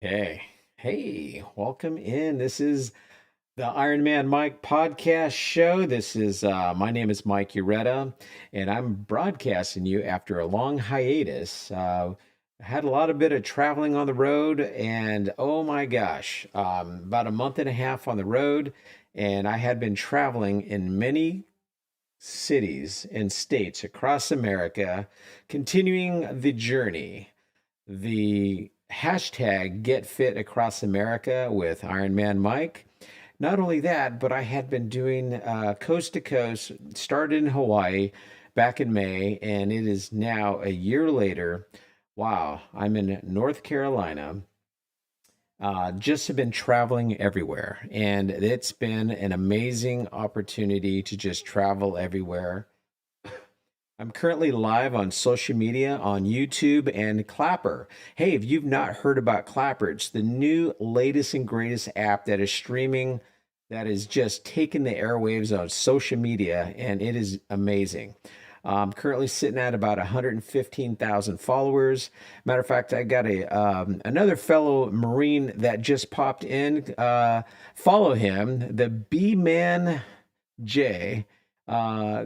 Hey, hey, welcome in. This is the Iron Man Mike podcast show. My name is Mike Ureta, and I'm broadcasting you after a long hiatus. I had a lot of bit of traveling on the road, and oh my gosh, about a month and a half on the road, and I had been traveling in many cities and states across America, continuing the journey, the hashtag Get Fit Across America with Iron Man Mike. Not only that, but I had been doing coast to coast, started in Hawaii back in May, and it is now a year later. Wow, I'm in North Carolina. Just have been traveling everywhere, and it's been an amazing opportunity to just travel everywhere. I'm currently live on social media on YouTube and Clapper. Hey, if you've not heard about Clapper, it's the new latest and greatest app that is streaming, that is just taking the airwaves on social media, and it is amazing. I'm currently sitting at about 115,000 followers. Matter of fact, I got a another fellow Marine that just popped in. Follow him, the B Man J.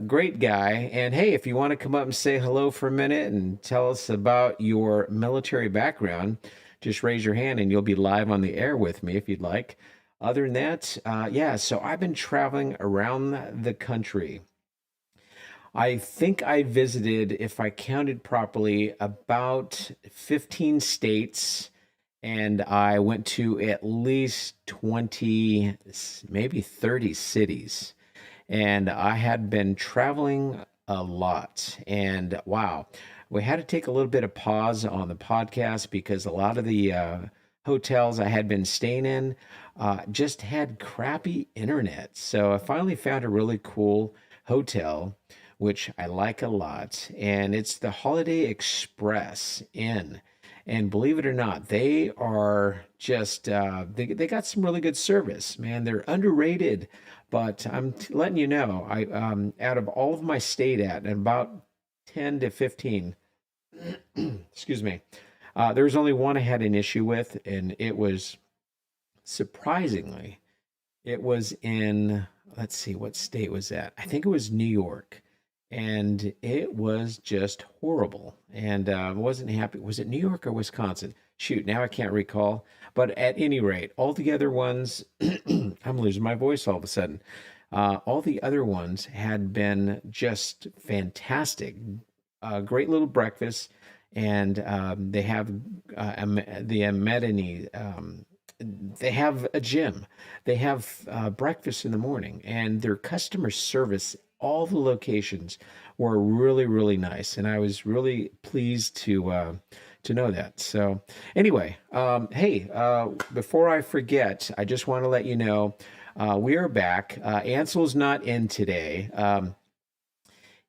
Great guy. And hey, if you want to come up and say hello for a minute and tell us about your military background, just raise your hand and you'll be live on the air with me if you'd like. Other than that, yeah, so I've been traveling around the country. I think I visited, if I counted properly, about 15 states, and I went to at least 20, maybe 30 cities. And I had been traveling a lot. And wow, we had to take a little bit of pause on the podcast because a lot of the hotels I had been staying in just had crappy internet. So I finally found a really cool hotel, which I like a lot. And it's the Holiday Express Inn. And believe it or not, they are just, they got some really good service, man. They're underrated, but letting you know, out of all of my stayed at, and about 10 to 15, excuse me, there was only one I had an issue with, and it was surprisingly, it was in, let's see, what state was that? I think it was New York. And it was just horrible. And I wasn't happy. Was it New York or Wisconsin? Shoot, now I can't recall. But at any rate, all the other ones, I'm losing my voice all of a sudden. All the other ones had been just fantastic. Great little breakfast. And they have the amenity. They have a gym. They have breakfast in the morning, and their customer service, all the locations were really, really nice, and I was really pleased to know that. So, anyway, hey, before I forget, I just want to let you know we are back. Ansel's not in today.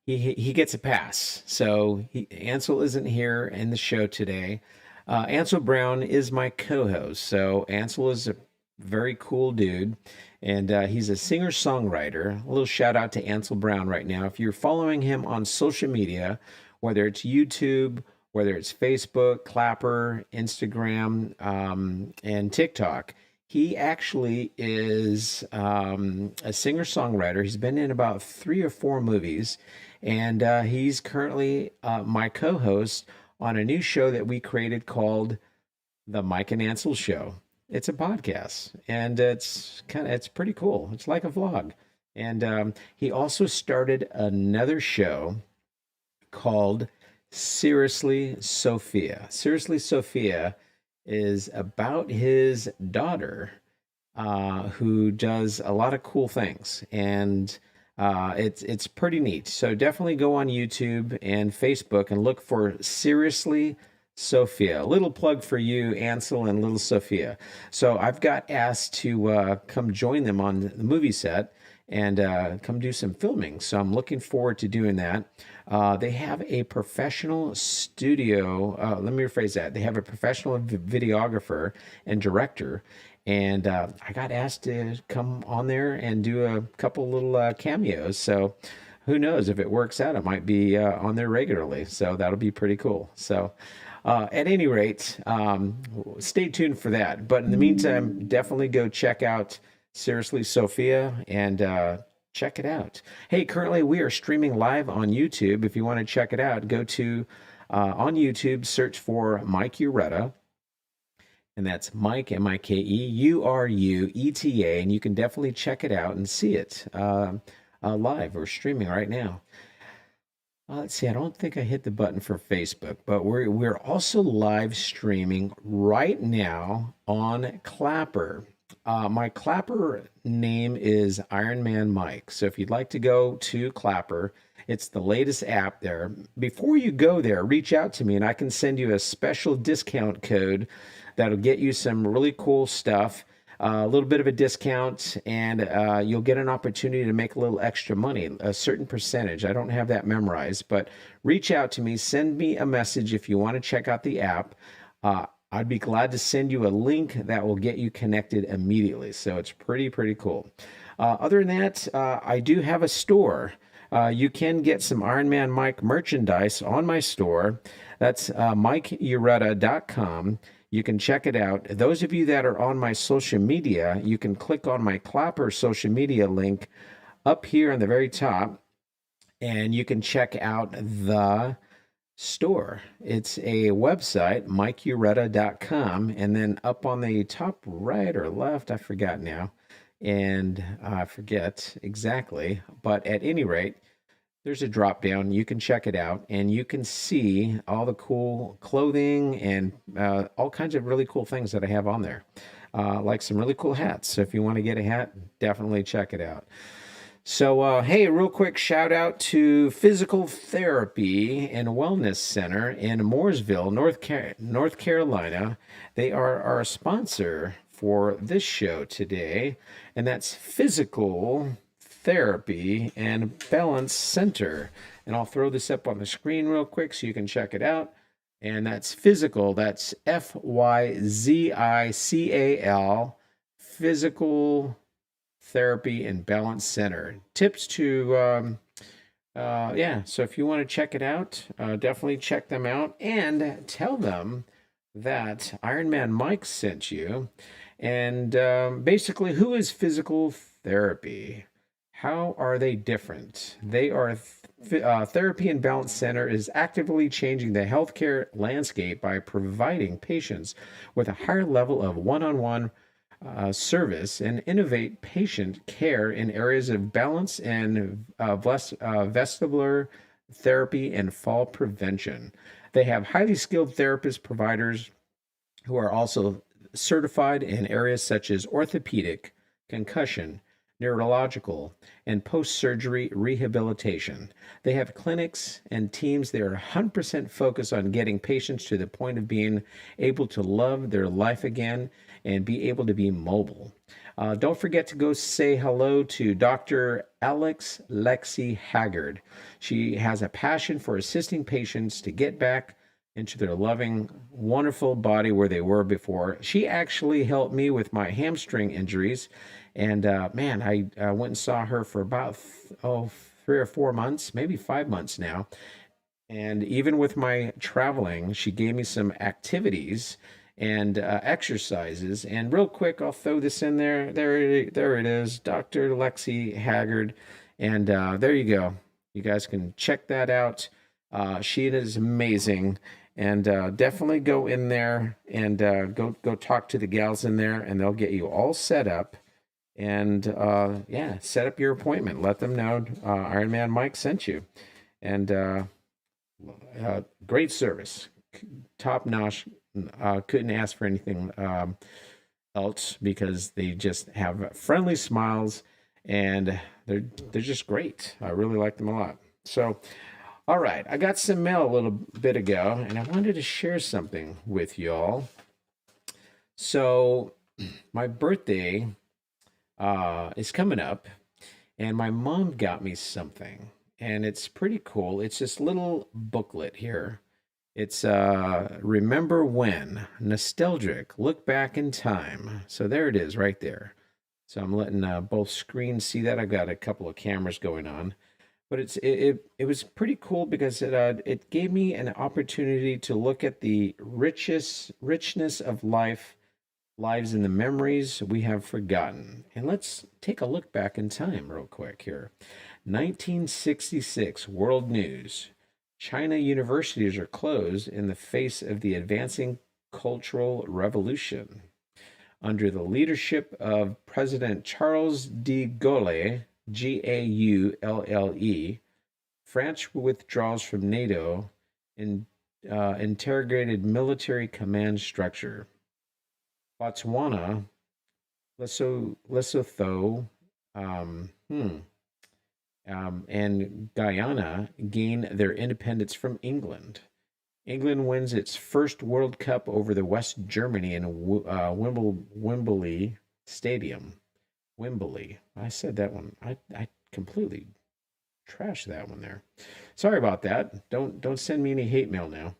He gets a pass. So Ansel isn't here in the show today. Ansel Brown is my co-host. So Ansel is a very cool dude, and he's a singer-songwriter. A little shout out to Ansel Brown right now. If you're following him on social media, whether it's YouTube, whether it's Facebook, Clapper, Instagram, and TikTok, he actually is a singer-songwriter. He's been in about 3 or 4 movies, and he's currently my co-host on a new show that we created called The Mike and Ansel Show. It's a podcast, and it's pretty cool. It's like a vlog. And he also started another show called Seriously Sophia. Seriously Sophia is about his daughter, who does a lot of cool things, and it's pretty neat. So definitely go on YouTube and Facebook and look for Seriously Sophia. A little plug for you, Ansel and little Sophia. So I've got asked to come join them on the movie set and come do some filming. So I'm looking forward to doing that. They have a professional studio. Let me rephrase that. They have a professional videographer and director. And I got asked to come on there and do a couple little cameos. So who knows if it works out? I might be on there regularly. So that'll be pretty cool. So At any rate, stay tuned for that. But in the meantime, definitely go check out Seriously Sophia and check it out. Hey, currently we are streaming live on YouTube. If you want to check it out, go to on YouTube, search for Mike Ureta, and that's Mike, Mike, Urueta, and you can definitely check it out and see it live or streaming right now. Let's see, I don't think I hit the button for Facebook, but we're also live streaming right now on Clapper. My Clapper name is Iron Man Mike. So if you'd like to go to Clapper, it's the latest app there. Before you go there, reach out to me and I can send you a special discount code that'll get you some really cool stuff, a little bit of a discount, and you'll get an opportunity to make a little extra money, a certain percentage. I don't have that memorized, but reach out to me, send me a message if you want to check out the app. I'd be glad to send you a link that will get you connected immediately. So it's pretty cool. Other than that, I do have a store. You can get some Iron Man Mike merchandise on my store. That's MikeUreta.com. You can check it out. Those of you that are on my social media, you can click on my Clapper social media link up here on the very top, and you can check out the store. It's a website, MikeUreta.com, and then up on the top right or left, I forgot now, and I forget exactly, but at any rate, there's a drop down. You can check it out and you can see all the cool clothing and all kinds of really cool things that I have on there, like some really cool hats. So if you want to get a hat, definitely check it out. So, hey, real quick shout out to Physical Therapy and Wellness Center in Mooresville, North Carolina. They are our sponsor for this show today, and that's Physical Therapy and Balance Center. And I'll throw this up on the screen real quick so you can check it out. And that's Physical, that's Phyzical, Physical Therapy and Balance Center. Tips to, so if you want to check it out, definitely check them out and tell them that Iron Man Mike sent you. And basically, who is Physical Therapy? How are they different? They are Therapy and Balance Center is actively changing the healthcare landscape by providing patients with a higher level of one-on-one service and innovate patient care in areas of balance and vestibular therapy and fall prevention. They have highly skilled therapist providers who are also certified in areas such as orthopedic, concussion, neurological, and post-surgery rehabilitation. They have clinics and teams that are 100% focused on getting patients to the point of being able to love their life again and be able to be mobile. Don't forget to go say hello to Dr. Alex Lexi Haggard. She has a passion for assisting patients to get back into their loving, wonderful body where they were before. She actually helped me with my hamstring injuries. And man, I went and saw her for about 3 or 4 months, maybe 5 months now. And even with my traveling, she gave me some activities and exercises. And real quick, I'll throw this in there. There it is, Dr. Lexi Haggard. And there you go. You guys can check that out. She is amazing. And definitely go in there and go talk to the gals in there, and they'll get you all set up. And set up your appointment. Let them know Iron Man Mike sent you. And great service, top notch. Couldn't ask for anything else because they just have friendly smiles and they're just great. I really like them a lot. So, all right, I got some mail a little bit ago and I wanted to share something with y'all. So, my birthday is coming up, and my mom got me something, and it's pretty cool. It's this little booklet here. It's Remember When, Nostalgic, Look Back in Time. So there it is right there. So I'm letting both screens see that. I've got a couple of cameras going on. But it was pretty cool because it gave me an opportunity to look at the richness of lives and the memories we have forgotten. And let's take a look back in time real quick here. 1966 World News. China universities are closed in the face of the advancing Cultural Revolution. Under the leadership of President Charles de Gaulle, Gaulle, France withdraws from NATO and integrated military command structure. Botswana, Lesotho, um, hmm, and Guyana gain their independence from England. England wins its first World Cup over the West Germany in Wembley Stadium. Wembley. I said that one. I completely trashed that one there. Sorry about that. Don't send me any hate mail now.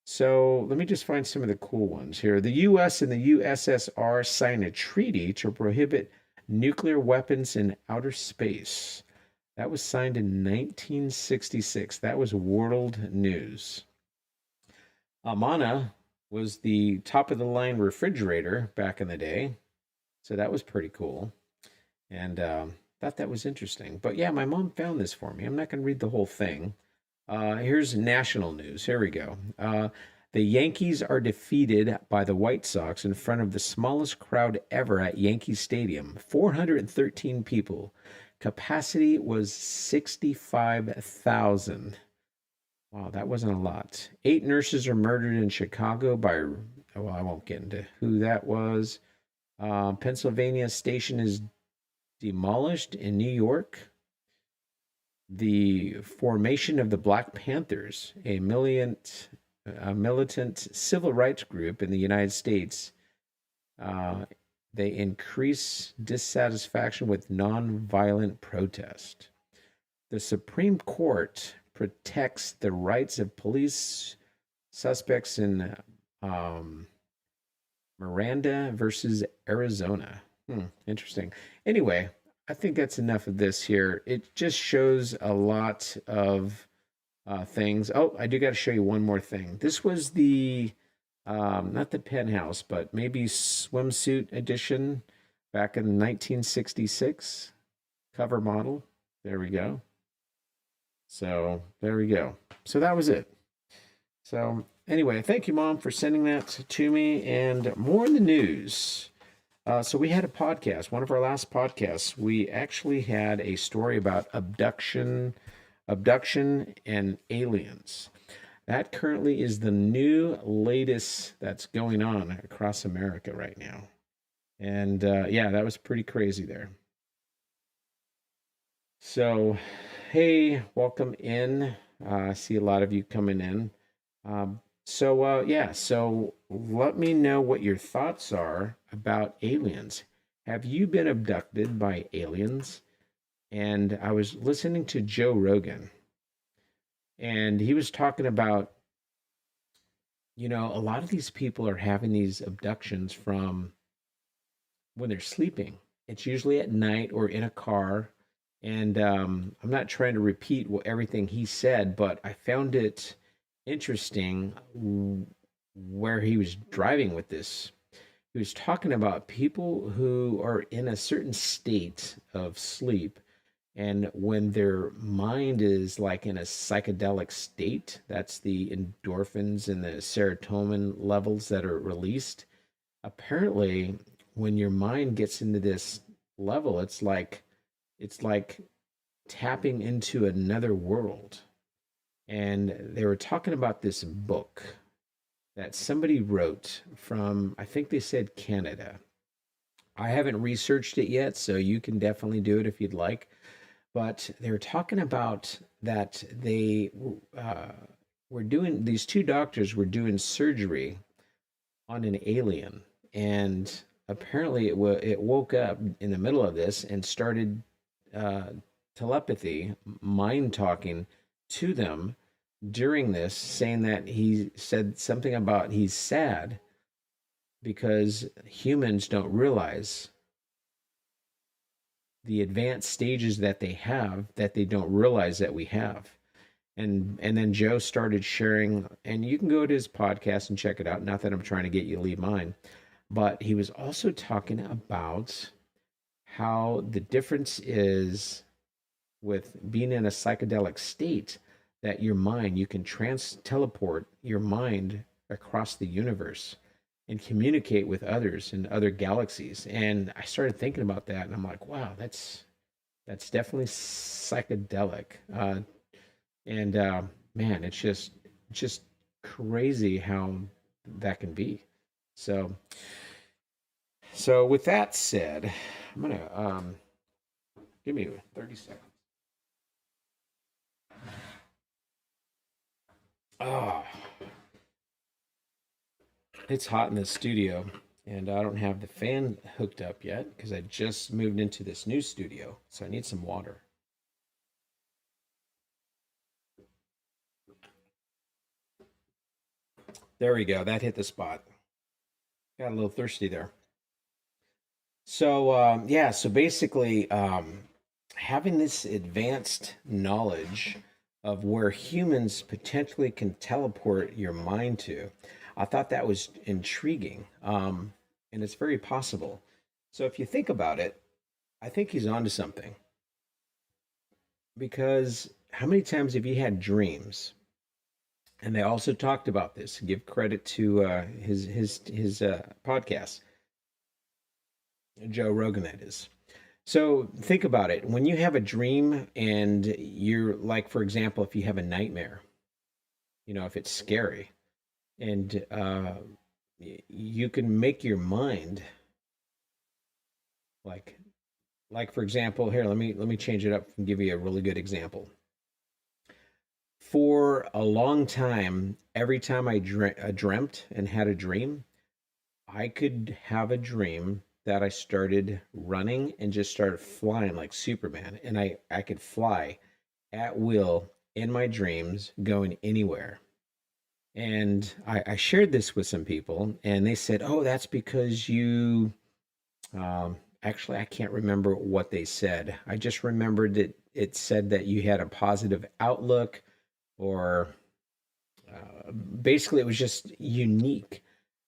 So let me just find some of the cool ones here. The U.S. and the USSR sign a treaty to prohibit nuclear weapons in outer space. That was signed in 1966. That was world news. Amana was the top of the line refrigerator back in the day. So that was pretty cool. And thought that was interesting. But yeah, my mom found this for me. I'm not going to read the whole thing. Here's national news. Here we go. The Yankees are defeated by the White Sox in front of the smallest crowd ever at Yankee Stadium, 413 people. Capacity was 65,000. Wow, that wasn't a lot. 8 nurses are murdered in Chicago by, well, I won't get into who that was. Pennsylvania station is demolished in New York. The formation of the Black Panthers, a militant civil rights group in the United States. They increase dissatisfaction with nonviolent protest. The Supreme Court protects the rights of police suspects in Miranda versus Arizona. Interesting. Anyway, I think that's enough of this here. It just shows a lot of things. Oh, I do got to show you one more thing. This was the, not the penthouse, but maybe swimsuit edition back in 1966. Cover model. There we go. So there we go. So that was it. So anyway, thank you, Mom, for sending that to me. And more in the news. So we had a podcast, one of our last podcasts. We actually had a story about abduction and aliens. That currently is the new latest that's going on across America right now. And yeah, that was pretty crazy there. So, hey, welcome in. I see a lot of you coming in. Yeah, so let me know what your thoughts are about aliens. Have you been abducted by aliens? And I was listening to Joe Rogan, and he was talking about, a lot of these people are having these abductions from when they're sleeping. It's usually at night or in a car. And I'm not trying to repeat everything he said, but I found it interesting where he was driving with this. He was talking about people who are in a certain state of sleep, and when their mind is like in a psychedelic state, that's the endorphins and the serotonin levels that are released. Apparently, when your mind gets into this level, it's like tapping into another world. And they were talking about this book that somebody wrote from, I think they said Canada. I haven't researched it yet, so you can definitely do it if you'd like. But they were talking about that they were doing, these two doctors were doing surgery on an alien. And apparently it woke up in the middle of this and started telepathy, mind talking to them during this, saying that he said something about he's sad because humans don't realize the advanced stages that they have that they don't realize that we have. And then Joe started sharing, and you can go to his podcast and check it out. Not that I'm trying to get you to leave mine, but he was also talking about how the difference is with being in a psychedelic state, that your mind, you can teleport your mind across the universe and communicate with others in other galaxies. And I started thinking about that, and I'm like, wow, that's definitely psychedelic. And Man, it's just crazy how that can be. So so with that said, I'm gonna give me 30 seconds. Oh, it's hot in the studio, and I don't have the fan hooked up yet because I just moved into this new studio, so I need some water. There we go. That hit the spot. Got a little thirsty there. So yeah, so basically, having this advanced knowledge of where humans potentially can teleport your mind to, I thought that was intriguing, and it's very possible. So if you think about it, I think he's onto something, because how many times have you had dreams? And they also talked about this. Give credit to his podcast, Joe Rogan, that is. So think about it. When you have a dream and you're like, for example, if you have a nightmare, if it's scary, and you can make your mind like for example, here, let me change it up and give you a really good example. For a long time, every time I dreamt and had a dream, I could have a dream that I started running and just started flying like Superman, and I could fly at will in my dreams, going anywhere. And I shared this with some people, and they said, "Oh, that's because you." Actually, I can't remember what they said. I just remembered that it said that you had a positive outlook, or basically, it was just unique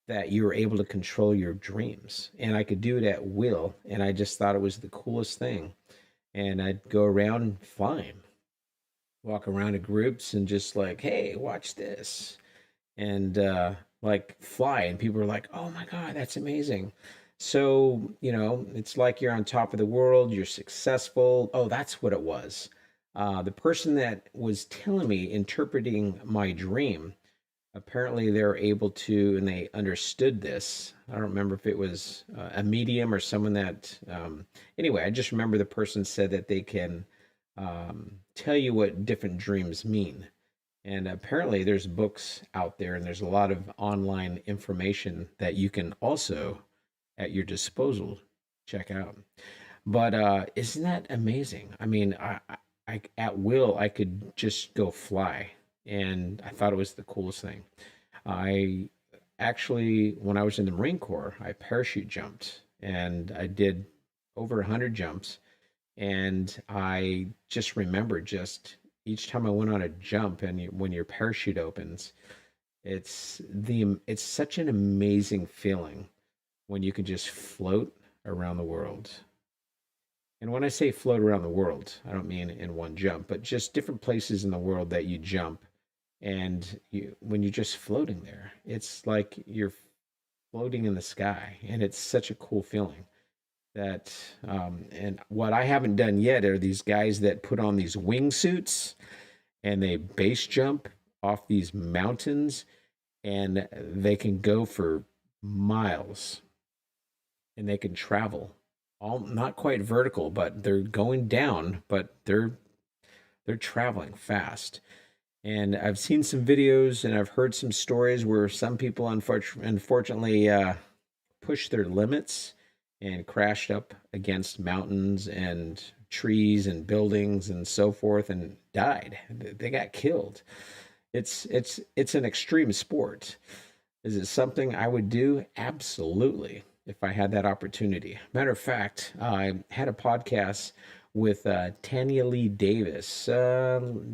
that you were able to control your dreams, and I could do it at will. And I just thought it was the coolest thing. And I'd go around flying, walk around in groups, and just like, hey, watch this, and like fly, and people were like, oh my god, that's amazing. So it's like you're on top of the world, you're successful. Oh, that's what it was. The person that was telling me, interpreting my dream, apparently they're able to, and they understood this. I don't remember if it was a medium or someone that anyway, I just remember the person said that they can tell you what different dreams mean. And apparently there's books out there, and there's a lot of online information that you can also, at your disposal, check out. But isn't that amazing? I mean, I at will I could just go fly, and I thought it was the coolest thing. I actually, when I was in the Marine Corps, I parachute jumped, and I did over 100 jumps. And I just remember, just each time I went on a jump, and when your parachute opens, it's such an amazing feeling when you can just float around the world. And when I say float around the world, I don't mean in one jump, but just different places in the world that you jump, and when you're just floating there, it's like you're floating in the sky, and it's such a cool feeling. That And what I haven't done yet are these guys that put on these wingsuits, and they base jump off these mountains, and they can go for miles, and they can travel, all not quite vertical, but they're going down, but they're traveling fast. And I've seen some videos, and I've heard some stories where some people unfortunately pushed their limits and crashed up against mountains and trees and buildings and so forth, and died. They got killed. It's an extreme sport. Is it something I would do? Absolutely. if I had that opportunity. Matter of fact, I had a podcast with Tanya Lee Davis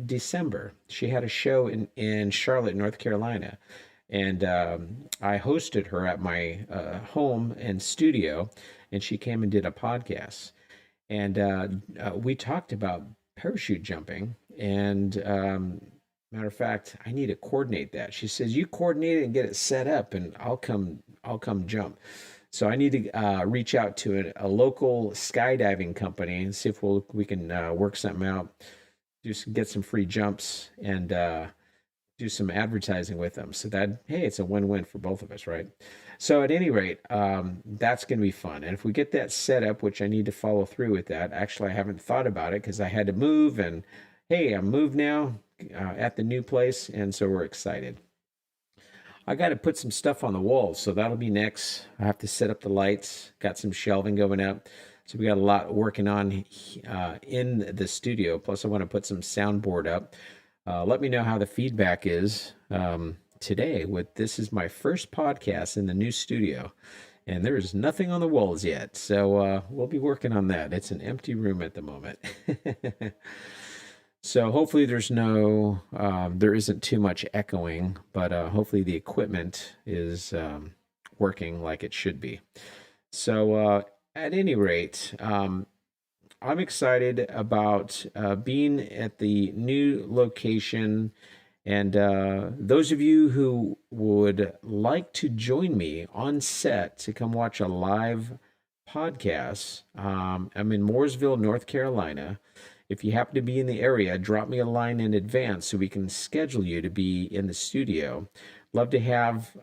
December. She had a show in Charlotte, North Carolina, and I hosted her at my home and studio, and she came and did a podcast. And we talked about parachute jumping. And matter of fact, I need to coordinate that. She says, "You coordinate it and get it set up, and I'll come. I'll come jump." So I need to reach out to a local skydiving company and see if we can work something out, get some free jumps, and do some advertising with them. So that, hey, it's a win-win for both of us, right? So at any rate, that's going to be fun. And if we get that set up, which I need to follow through with that, actually, I haven't thought about it because I had to move, and hey, I'm moved now at the new place, and so we're excited. I got to put some stuff on the walls, so that'll be next. I have to set up the lights, got some shelving going up. So we got a lot working on in the studio. Plus, I want to put some soundboard up. Let me know how the feedback is today. This is my first podcast in the new studio, and there is nothing on the walls yet. So we'll be working on that. It's an empty room at the moment. So hopefully there isn't too much echoing, but hopefully the equipment is working like it should be. So at any rate, I'm excited about being at the new location. And those of you who would like to join me on set to come watch a live podcast, I'm in Mooresville, North Carolina. If you happen to be in the area, drop me a line in advance so we can schedule you to be in the studio. Love to have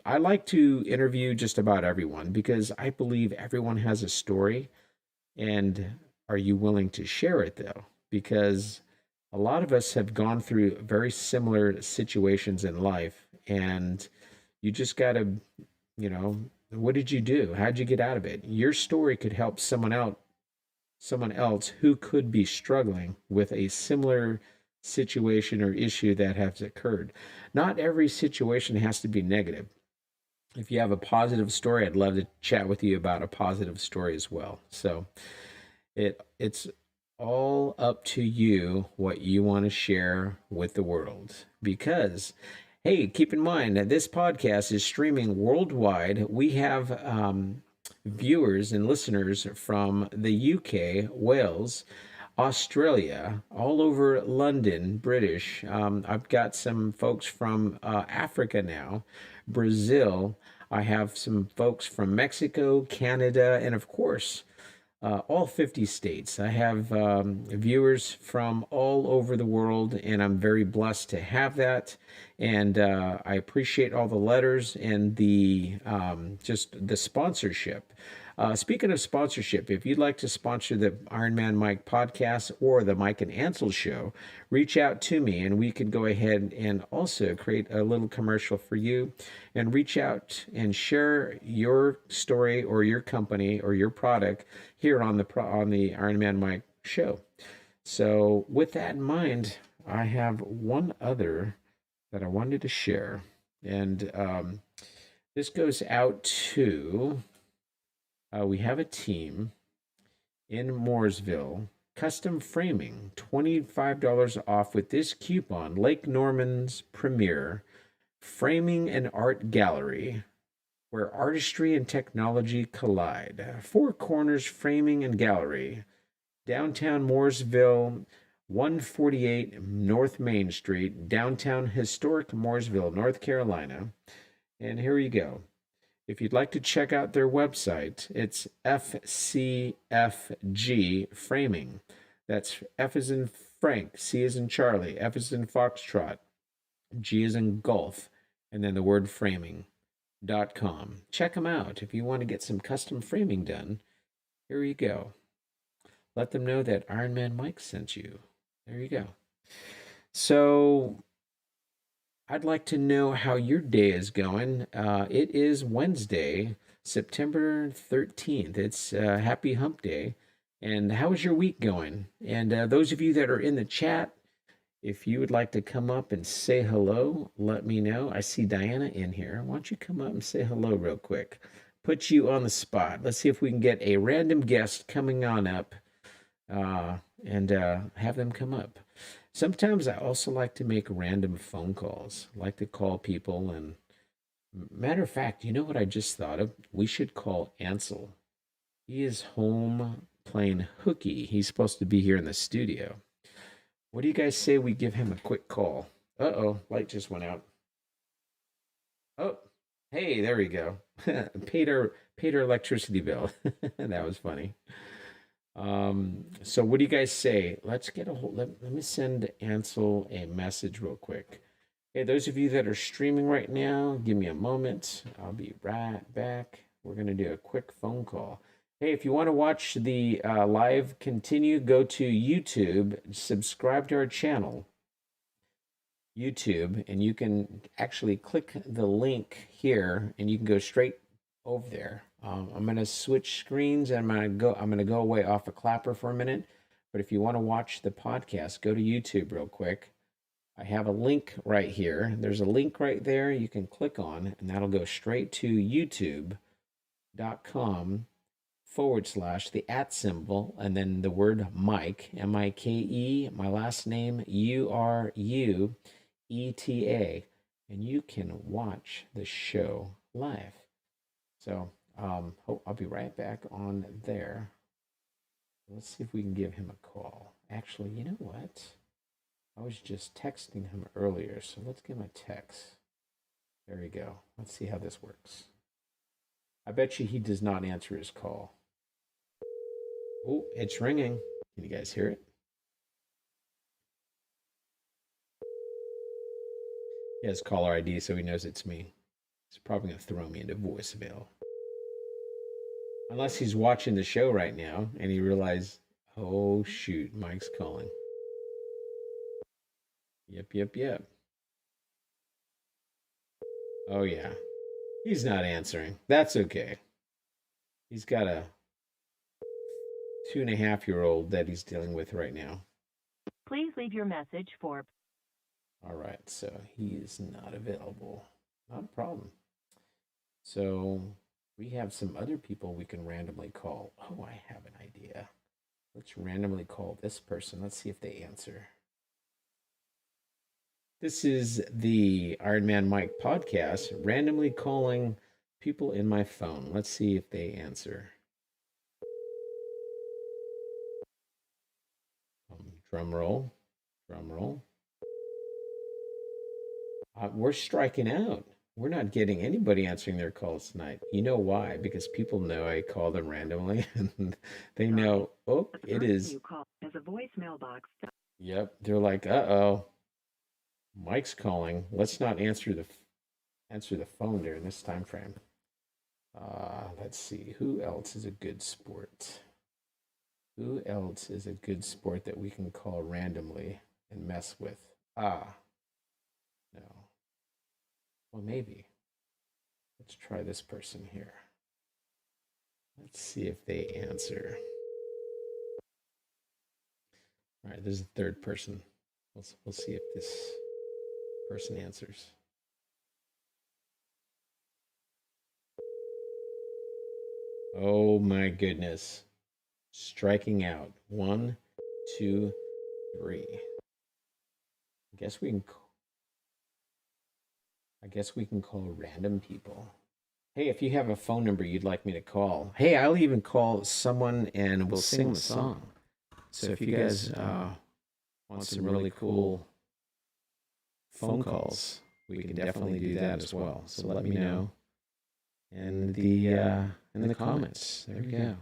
I like to interview just about everyone because I believe everyone has a story. And are you willing to share it though? Because a lot of us have gone through very similar situations in life, and you just got to, what did you do? How'd you get out of it? Your story could help someone else who could be struggling with a similar situation or issue that has occurred. Not every situation has to be negative. If you have a positive story, I'd love to chat with you about a positive story as well. So it's all up to you what you want to share with the world. Because, hey, keep in mind that this podcast is streaming worldwide. We have viewers and listeners from the UK, Wales, Australia, all over London, British. I've got some folks from Africa now, Brazil. I have some folks from Mexico, Canada, and of course, all 50 states. I have viewers from all over the world, and I'm very blessed to have that. And I appreciate all the letters and the just the sponsorship. Speaking of sponsorship, if you'd like to sponsor the Iron Man Mike podcast or the Mike and Ansel show, reach out to me and we can go ahead and also create a little commercial for you and reach out and share your story or your company or your product here on the Iron Man Mike show. So with that in mind, I have one other that I wanted to share. And this goes out to... we have a team in Mooresville, custom framing, $25 off with this coupon, Lake Norman's Premier, Framing and Art Gallery, where artistry and technology collide. Four Corners Framing and Gallery, downtown Mooresville, 148 North Main Street, downtown historic Mooresville, North Carolina. And here you go. If you'd like to check out their website, it's FCFG Framing. That's F as in Frank, C as in Charlie, F as in Foxtrot, G as in Golf, and then the word framing.com. Check them out. If you want to get some custom framing done, here you go. Let them know that Iron Man Mike sent you. There you go. So I'd like to know how your day is going. It is Wednesday, September 13th. It's Happy Hump Day. And how is your week going? And those of you that are in the chat, If you would like to come up and say hello, let me know. I see Diana in here. Why don't you come up and say hello real quick? Put you on the spot. Let's see if we can get a random guest coming on up and have them come up. Sometimes I also like to make random phone calls. I like to call people and matter of fact, you know what I just thought of? We should call Ansel. He is home playing hooky. He's supposed to be here in the studio. What do you guys say we give him a quick call? Uh-oh, light just went out. Oh, hey, there we go. paid our electricity bill. That was funny. So what do you guys say? Let's get a hold. Let me send Ansel a message real quick. Hey, those of you that are streaming right now, give me a moment. I'll be right back. We're gonna do a quick phone call. Hey, if you want to watch the live continue, go to YouTube, subscribe to our channel, YouTube, and you can actually click the link here, and you can go straight over there. I'm gonna switch screens, and I'm gonna go away off of Clapper for a minute. But if you want to watch the podcast, go to YouTube real quick. I have a link right here. There's a link right there you can click on, and that'll go straight to youtube.com/, the @ symbol, and then the word Mike, Mike, my last name, Urueta, and you can watch the show live. So I'll be right back on there. Let's see if we can give him a call. Actually, you know what? I was just texting him earlier, so let's give him a text. There we go. Let's see how this works. I bet you he does not answer his call. Oh, it's ringing. Can you guys hear it? He has caller ID, so he knows it's me. He's probably going to throw me into voicemail. Unless he's watching the show right now and he realized, oh shoot, Mike's calling. Yep. Oh yeah. He's not answering. That's okay. He's got a 2.5-year-old that he's dealing with right now. Please leave your message for. All right, so he is not available. Not a problem. So we have some other people we can randomly call. Oh, I have an idea. Let's randomly call this person. Let's see if they answer. This is the Iron Man Mike podcast, randomly calling people in my phone. Let's see if they answer. Drum roll. We're striking out. We're not getting anybody answering their calls tonight. You know why? Because people know I call them randomly, and they know. Oh, it is. You call as a voicemail box. Yep, they're like, uh-oh, Mike's calling. Let's not answer the phone during this time frame. Let's see. Who else is a good sport? Who else is a good sport that we can call randomly and mess with? No. Well, maybe. Let's try this person here. Let's see if they answer. All right, there's a third person. We'll see if this person answers. Oh my goodness. Striking out. 1, 2, 3. I guess we can call random people. Hey, if you have a phone number you'd like me to call, hey, I'll even call someone and we'll sing the song. So if you guys want some really cool phone calls, we can definitely do that as well. So let me know in the comments. There we go.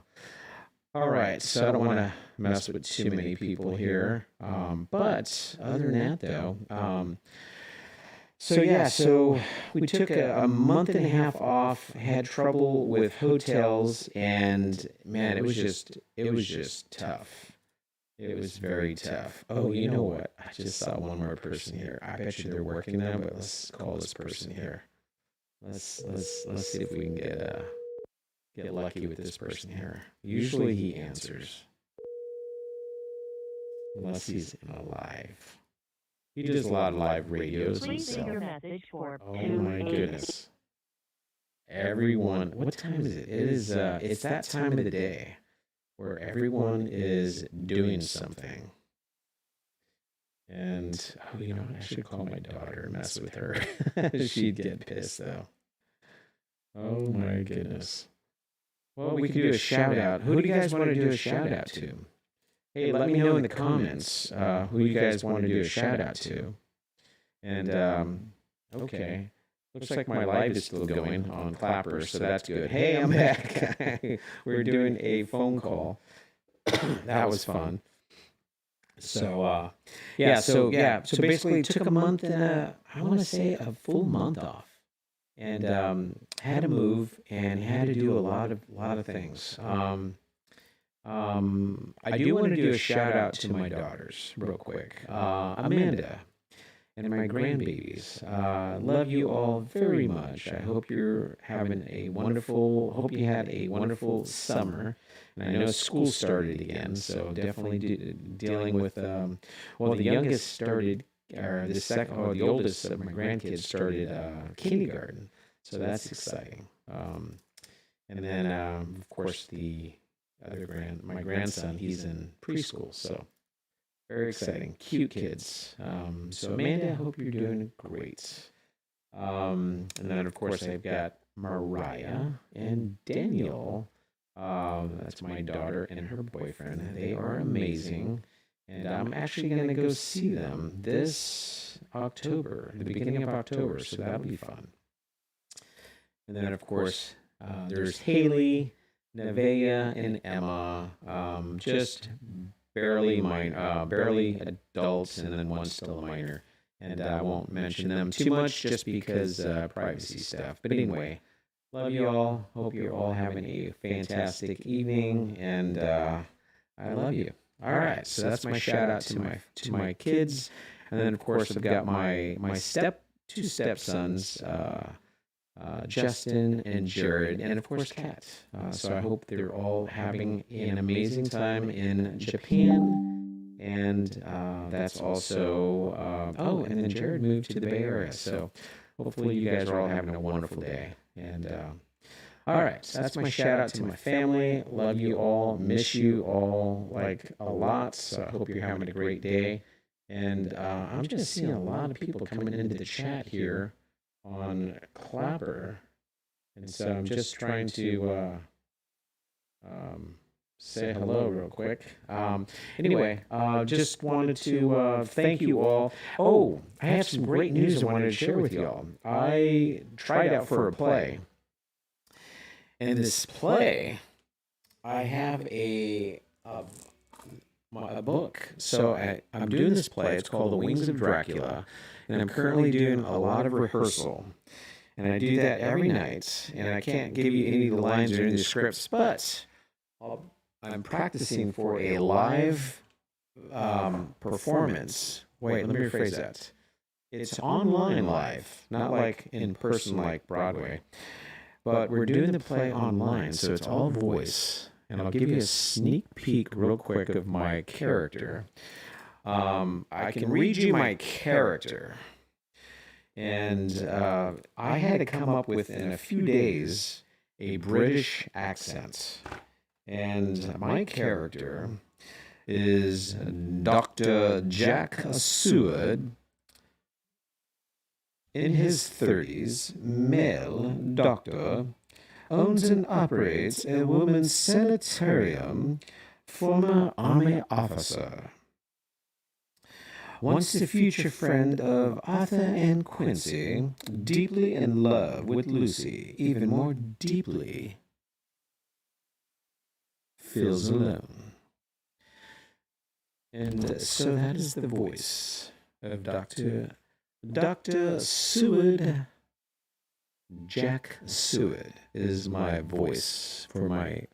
All right, so I don't want to mess with too many people here, but other than that, though, so we took a month and a half off, had trouble with hotels, and man, it was just tough. It was very tough. Oh, you know what? I just saw one more person here. I bet you they're working now, but let's call this person here. Let's see if we can get lucky with this person here. Usually he answers, unless he's alive. He does a lot of live radios Please leave himself. your message for Oh my 280. goodness. Everyone, what time is it? It's that time of the day where everyone is doing something. And, I should call my daughter and mess with her. She'd get pissed, though. Oh, my goodness. Well, we could do a shout-out. Who do you guys want to do a shout-out to? Hey, let me know in the comments who you guys want to do a shout-out to. And, okay. Looks like my live is still going on Clapper, so that's good. Hey, I'm back. We're doing a phone call. That was fun. So basically it took a month and I want to say a full month off, and had to move and had to do a lot of things. I do want to do a shout out to my daughters real quick, Amanda and my grandbabies. Love you all very much. I hope you're having hope you had a wonderful summer. And I know school started again, so definitely dealing with, the youngest started, or the oldest of my grandkids started kindergarten. So that's exciting. And then, of course, my grandson, he's in preschool, so very exciting. Cute kids. So Amanda, I hope you're doing great. And then, of course, I've got Mariah and Daniel. That's my daughter and her boyfriend. They are amazing. And I'm actually going to go see them this October, the beginning of October, so that'll be fun. And then, of course, there's Haley, Nevaeh, and Emma, just barely adults, and then one still a minor. And I won't mention them too much just because privacy stuff. But anyway, love you all. Hope you're all having a fantastic evening, and I love you. All right, so that's my shout out to my kids, and then of course I've got my two stepsons, Justin and Jared, and of course Kat. So I hope they're all having an amazing time in Japan, and that's also and then Jared moved to the Bay Area. So hopefully you guys are all having a wonderful day. And all right, so that's my shout out to my family. Love you all, miss you all like a lot. So I hope you're having a great day. And I'm just seeing a lot of people coming into the chat here on Clapper, and so I'm just trying to say hello real quick. Anyway, just wanted to thank you all. Oh, I have some great news I wanted to share with y'all. I tried out for a play, and in this play, I have a book. So I'm doing this play. It's called The Wings of Dracula, and I'm currently doing a lot of rehearsal. And I do that every night, and I can't give you any of the lines or any of the scripts, but I'm practicing for a live performance. Wait, let me rephrase that. It's online live, not like in person like Broadway. But we're doing the play online, so it's all voice. And I'll give you a sneak peek real quick of my character. I can read you my character. And I had to come up with, in a few days, a British accent. And my character is Dr. Jack Seward, in his 30s, male doctor, owns and operates a women's sanitarium, former army officer. Once a future friend of Arthur and Quincy, deeply in love with Lucy, even more deeply, feels alone. And so that is the voice of Dr. Seward. Jack Seward is my voice for my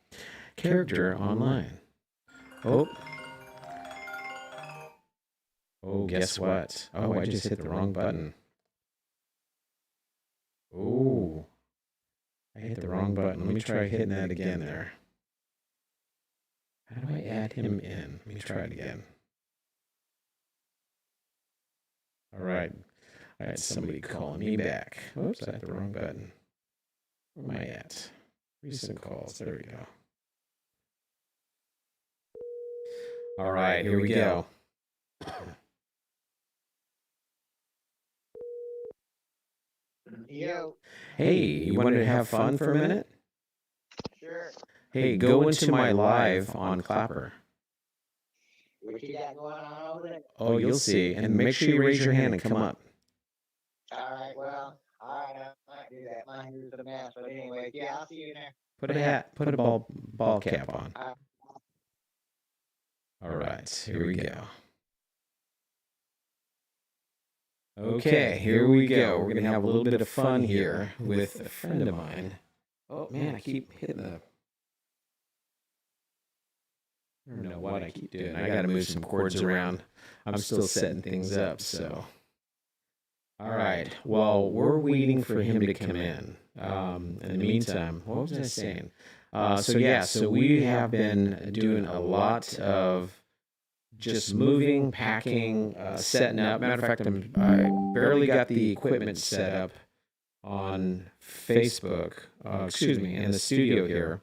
character online. Oh, guess what? Oh, I just hit the wrong button. Oh, I hit the wrong button. Let me try hitting that again there. How do I add him in? Let me try it again. All right. I had somebody calling me back. Oops, I hit the wrong button. Where am I at? Recent calls. There we go. All right, here we go. Yo, Hey, you wanted to have fun for a minute? sure. Hey, go into my live on Clapper. What you got going on over there? Oh, you'll see. And make sure you raise your hand and come up. All right, well, all right, I might do that. My hair's a mess, but anyway, yeah, I'll see you there. Put a ball cap on. All right. All right, here we go. Okay, here we go. We're going to have a little bit of fun here with a friend of mine. Oh, man, I keep hitting the... I don't know what I keep doing. I got to move some cords around. I'm still setting things up, so... All right, well, we're waiting for him to come in. In the meantime, what was I saying? So we have been doing a lot of just moving, packing, setting up. Matter of fact, I barely got the equipment set up on Facebook, in the studio here.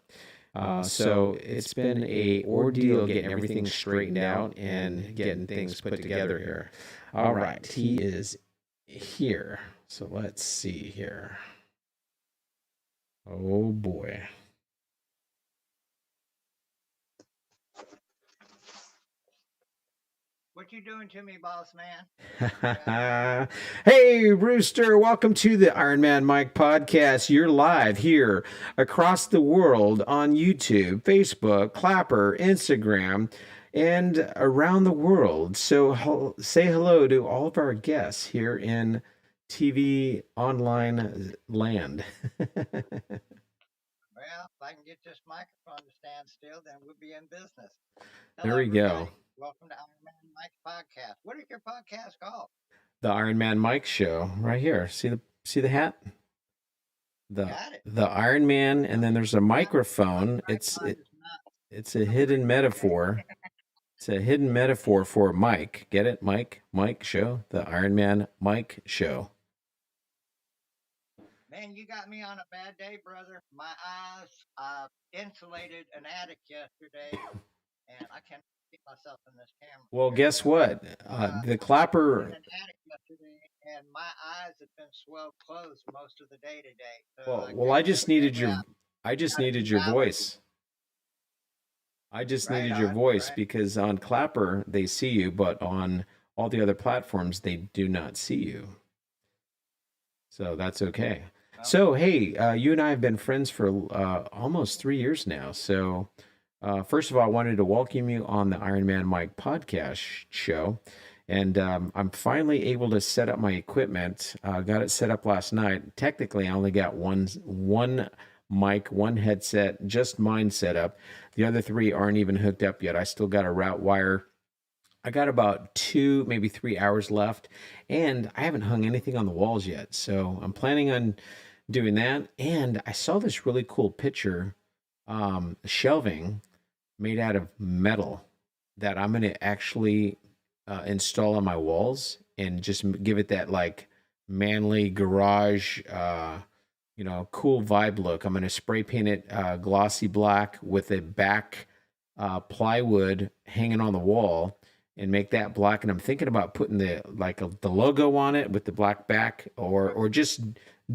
So it's been a ordeal getting everything straightened out and getting things put together here. All right, he is here. So let's see here. Oh boy. What you doing to me, boss man? Hey, Rooster, welcome to the Iron Man Mike podcast. You're live here across the world on YouTube, Facebook, Clapper, Instagram, and around the world. So say hello to all of our guests here in TV online land. Well, if I can get this microphone to stand still, then we'll be in business. There Hello, we go. everybody. Welcome to Iron Man Mike's podcast. What is your podcast called? The Iron Man Mike show right here. See the hat? Got it. The Iron Man, and then there's a microphone. It's a hidden metaphor. It's a hidden metaphor for Mike. Get it? Mike show. The Iron Man Mike show. Man, you got me on a bad day, brother. My eyes insulated an attic yesterday, and I can't see myself in this camera. Well, guess what? The Clapper. In an attic yesterday, and my eyes have been swelled closed most of the day today. So I just needed your voice. I just needed your voice because on Clapper they see you, but on all the other platforms they do not see you. So that's okay. So hey, you and I have been friends for almost 3 years now. So first of all, I wanted to welcome you on the Iron Man Mike podcast show. And I'm finally able to set up my equipment. Got it set up last night. Technically, I only got one mic, one headset, just mine set up. The other three aren't even hooked up yet. I still got a route wire. I got about 2, maybe 3 hours left, and I haven't hung anything on the walls yet. So I'm planning on doing that. And I saw this really cool picture, shelving made out of metal that I'm going to actually install on my walls and just give it that like manly garage, cool vibe look. I'm going to spray paint it glossy black with a back plywood hanging on the wall and make that black. And I'm thinking about putting the logo on it with the black back, or just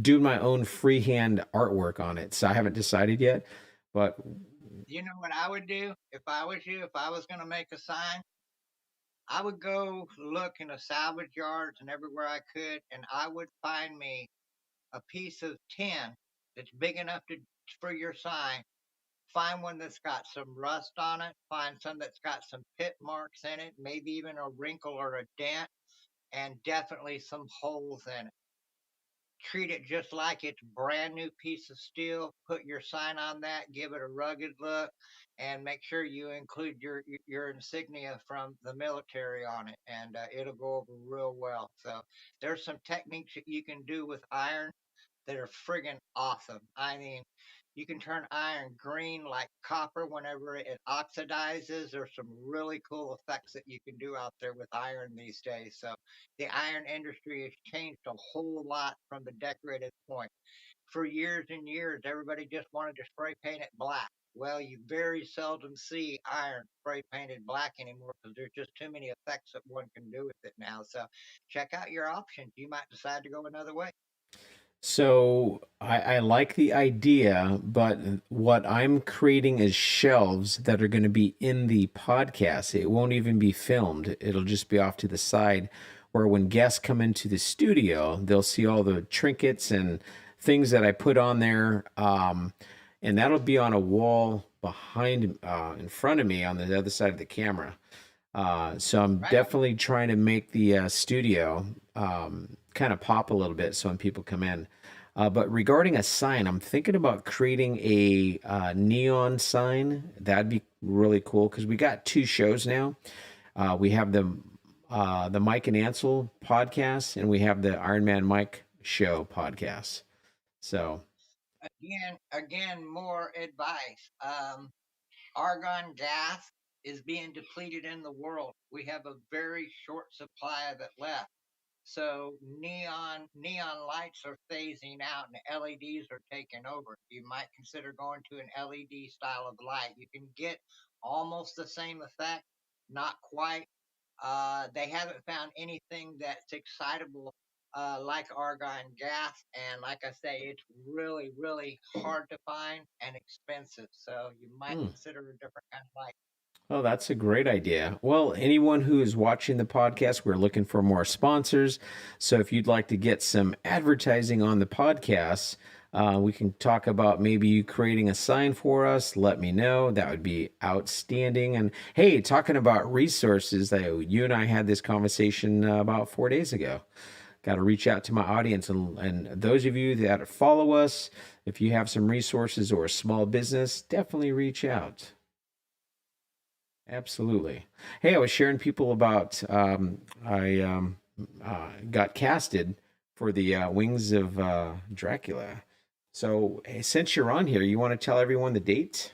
do my own freehand artwork on it. So I haven't decided yet, but you know what I would do if I was you? If I was going to make a sign, I would go look in the salvage yards and everywhere I could, and I would find me a piece of tin that's big enough for your sign. Find one that's got some rust on it. Find some that's got some pit marks in it, maybe even a wrinkle or a dent, and definitely some holes in it. Treat it just like it's a brand new piece of steel. Put your sign on that, give it a rugged look, and make sure you include your insignia from the military on it, and it'll go over real well. So there's some techniques that you can do with iron that are friggin' awesome. I mean, You can turn iron green like copper whenever it oxidizes. There's some really cool effects that you can do out there with iron these days. So the iron industry has changed a whole lot from the decorative point. For years and years, everybody just wanted to spray paint it black. Well, you very seldom see iron spray painted black anymore because there's just too many effects that one can do with it now. So check out your options. You might decide to go another way. So I like the idea, but what I'm creating is shelves that are going to be in the podcast. It won't even be filmed. It'll just be off to the side where when guests come into the studio, they'll see all the trinkets and things that I put on there. And that'll be on a wall behind, in front of me on the other side of the camera. So I'm Right on. definitely trying to make the studio kind of pop a little bit so when people come in. But regarding a sign, I'm thinking about creating a neon sign. That'd be really cool because we got two shows now. We have the Mike and Ansel podcast, and we have the Iron Man Mike show podcast. So Again, more advice. Argon gas is being depleted in the world. We have a very short supply of it left. So neon lights are phasing out and LEDs are taking over. You might consider going to an LED style of light. You can get almost the same effect, not quite. They haven't found anything that's excitable like argon gas, and like I say, it's really, really hard to find and expensive. So you might hmm. consider a different kind of light. Oh, that's a great idea. Well, anyone who is watching the podcast, we're looking for more sponsors. So if you'd like to get some advertising on the podcast, we can talk about maybe you creating a sign for us. Let me know. That would be outstanding. And hey, talking about resources, you and I had this conversation about 4 days ago. Got to reach out to my audience and those of you that follow us, if you have some resources or a small business, definitely reach out. Absolutely. Hey, I was sharing people about I got casted for the Wings of Dracula. So, hey, since you're on here, you want to tell everyone the date?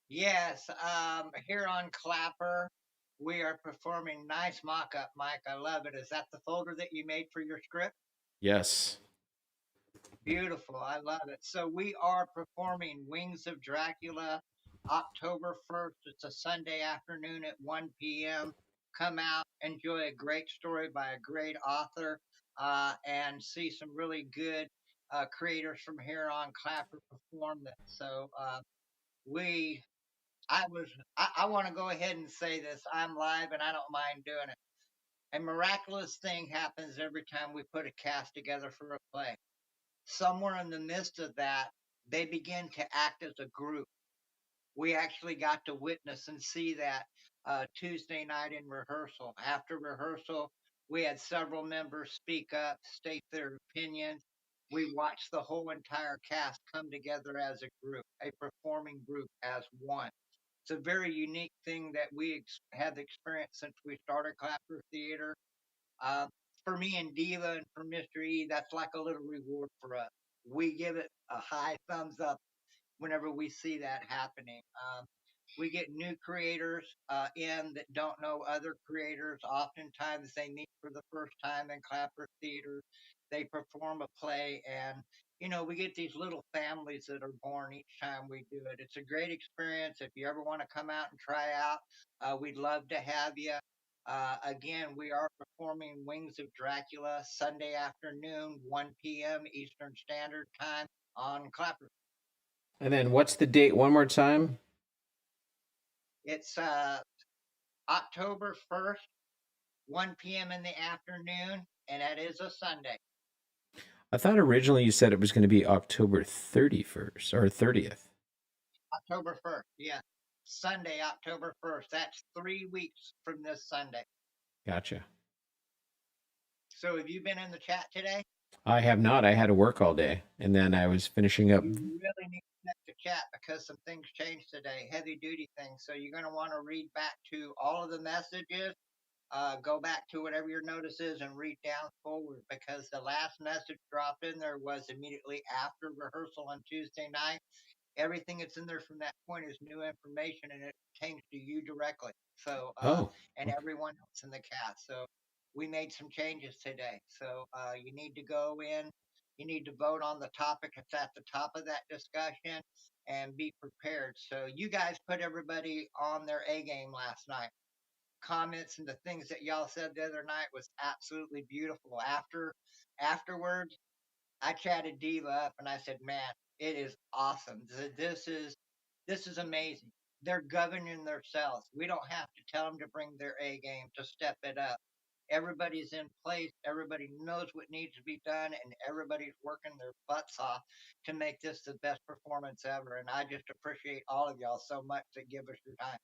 Yes, here on Clapper, we are performing nice mock-up, Mike. I love it. Is that the folder that you made for your script? Yes. Beautiful. I love it. So we are performing Wings of Dracula October 1st. It's a Sunday afternoon at 1 p.m. Come out, enjoy a great story by a great author, and see some really good creators from here on Clapper perform that. So we, I want to go ahead and say this. I'm live and I don't mind doing it. A miraculous thing happens every time we put a cast together for a play. Somewhere in the midst of that, they begin to act as a group. We actually got to witness and see that Tuesday night in rehearsal. After rehearsal, we had several members speak up, state their opinions. We watched the whole entire cast come together as a group, a performing group as one. It's a very unique thing that we have experienced since we started Clapper Theater. Uh, for me and Diva and for Mr. E, that's like a little reward for us. We give it a high thumbs up whenever we see that happening. We get new creators in that don't know other creators. Oftentimes they meet for the first time in Clapper Theater. They perform a play, and we get these little families that are born each time we do it. It's a great experience. If you ever want to come out and try out, we'd love to have you. Again, we are performing Wings of Dracula Sunday afternoon, 1 p.m. Eastern Standard Time on Clapper. And then what's the date one more time? It's October 1st, 1 p.m. in the afternoon, and that is a Sunday. I thought originally you said it was going to be October 31st or 30th. October 1st, yeah. Sunday, October 1st. That's 3 weeks from this Sunday. Gotcha. So have you been in the chat today? I have not. I had to work all day and then I was finishing up. You really need to check the chat because some things changed today, heavy duty things. So you're going to want to read back to all of the messages go back to whatever your notice is and read down forward, because the last message dropped in there was immediately after rehearsal on Tuesday night. Everything that's in there from that point is new information, and it pertains to you directly. So, Oh, and okay. everyone else in the cast. So, we made some changes today. So, you need to go in, you need to vote on the topic that's at the top of that discussion and be prepared. So, you guys put everybody on their A game last night. Comments and the things that y'all said the other night was absolutely beautiful. Afterwards, I chatted Diva up and I said, "Man, it is awesome. This is amazing. They're governing themselves. We don't have to tell them to bring their A game to step it up. Everybody's in place. Everybody knows what needs to be done, and everybody's working their butts off to make this the best performance ever. And I just appreciate all of y'all so much that give us your time."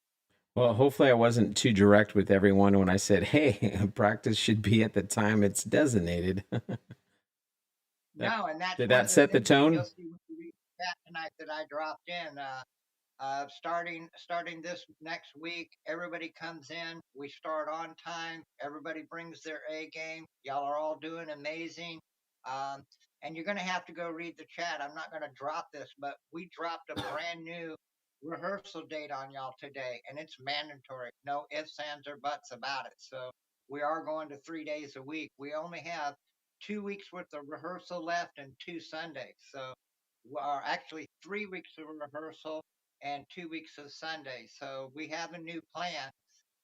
Well, hopefully I wasn't too direct with everyone when I said, "Hey, practice should be at the time it's designated." That No, and that's did one that of the set the things that you'll tone? see when you read the chat tonight that I dropped in. Starting this next week, everybody comes in. We start on time. Everybody brings their A game. Y'all are all doing amazing. Um, and you're going to have to go read the chat. I'm not going to drop this, but we dropped a brand new rehearsal date on y'all today, and it's mandatory. No ifs, ands, or buts about it. So we are going to 3 days a week. We only have 2 weeks worth of rehearsal left and 2 Sundays. So, are actually 3 weeks of rehearsal and 2 weeks of Sunday. So we have a new plan,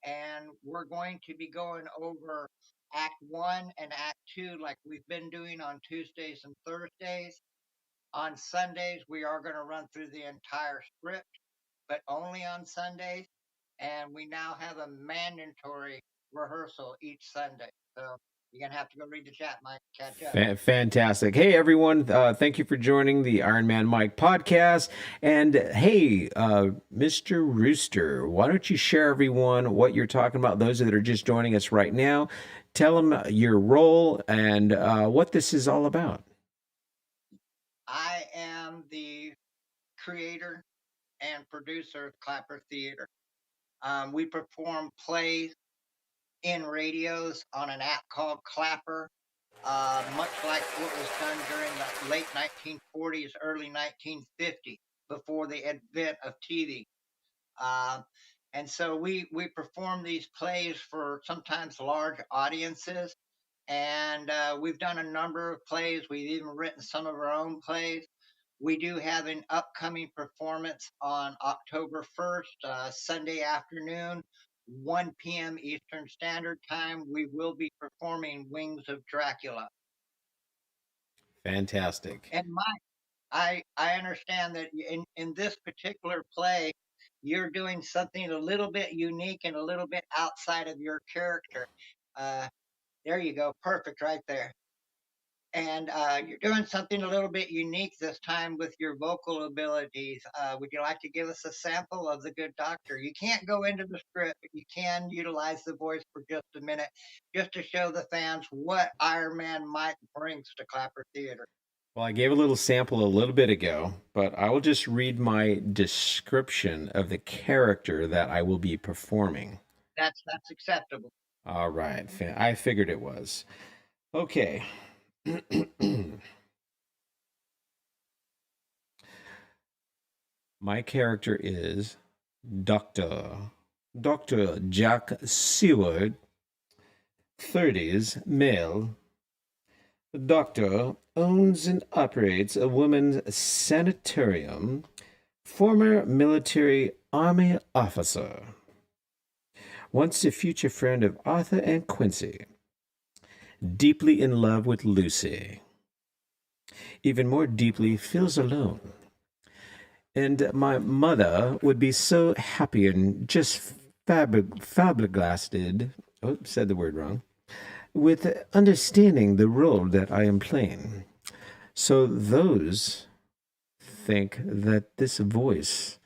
and we're going to be going over Act One and Act Two like we've been doing on Tuesdays and Thursdays. On Sundays, we are going to run through the entire script, but only on Sundays. And we now have a mandatory rehearsal each Sunday. So you're going to have to go read the chat, Mike. Catch up. Fantastic. Hey, everyone. Thank you for joining the Iron Man Mike podcast. And hey, Mr. Rooster, why don't you share everyone what you're talking about? Those that are just joining us right now, tell them your role and what this is all about. I am the creator and producer of Clapper Theater. We perform plays in radios on an app called Clapper, much like what was done during the late 1940s, early 1950s, before the advent of TV. Uh, and so we perform these plays for sometimes large audiences. And we've done a number of plays. We've even written some of our own plays. We do have an upcoming performance on October 1st, Sunday afternoon, 1 p.m. Eastern Standard Time. We will be performing Wings of Dracula. Fantastic. And I understand that in this particular play, you're doing something a little bit unique and a little bit outside of your character. Uh, there you go, perfect right there. And you're doing something a little bit unique this time with your vocal abilities. Would you like to give us a sample of The Good Doctor? You can't go into the script, but you can utilize the voice for just a minute, just to show the fans what Iron Man Mike brings to Clapper Theater. Well, I gave a little sample a little bit ago, but I will just read my description of the character that I will be performing. That's acceptable. All right. I figured it was. Okay. My character is Dr. Jack Seward, 30s, male. The doctor owns and operates a women's sanitarium, former military army officer, once a future friend of Arthur and Quincy, deeply in love with Lucy, even more deeply feels alone. And my mother would be so happy and just flabbergasted. Oh, said the word wrong. With understanding the role that I am playing. So those think that this voice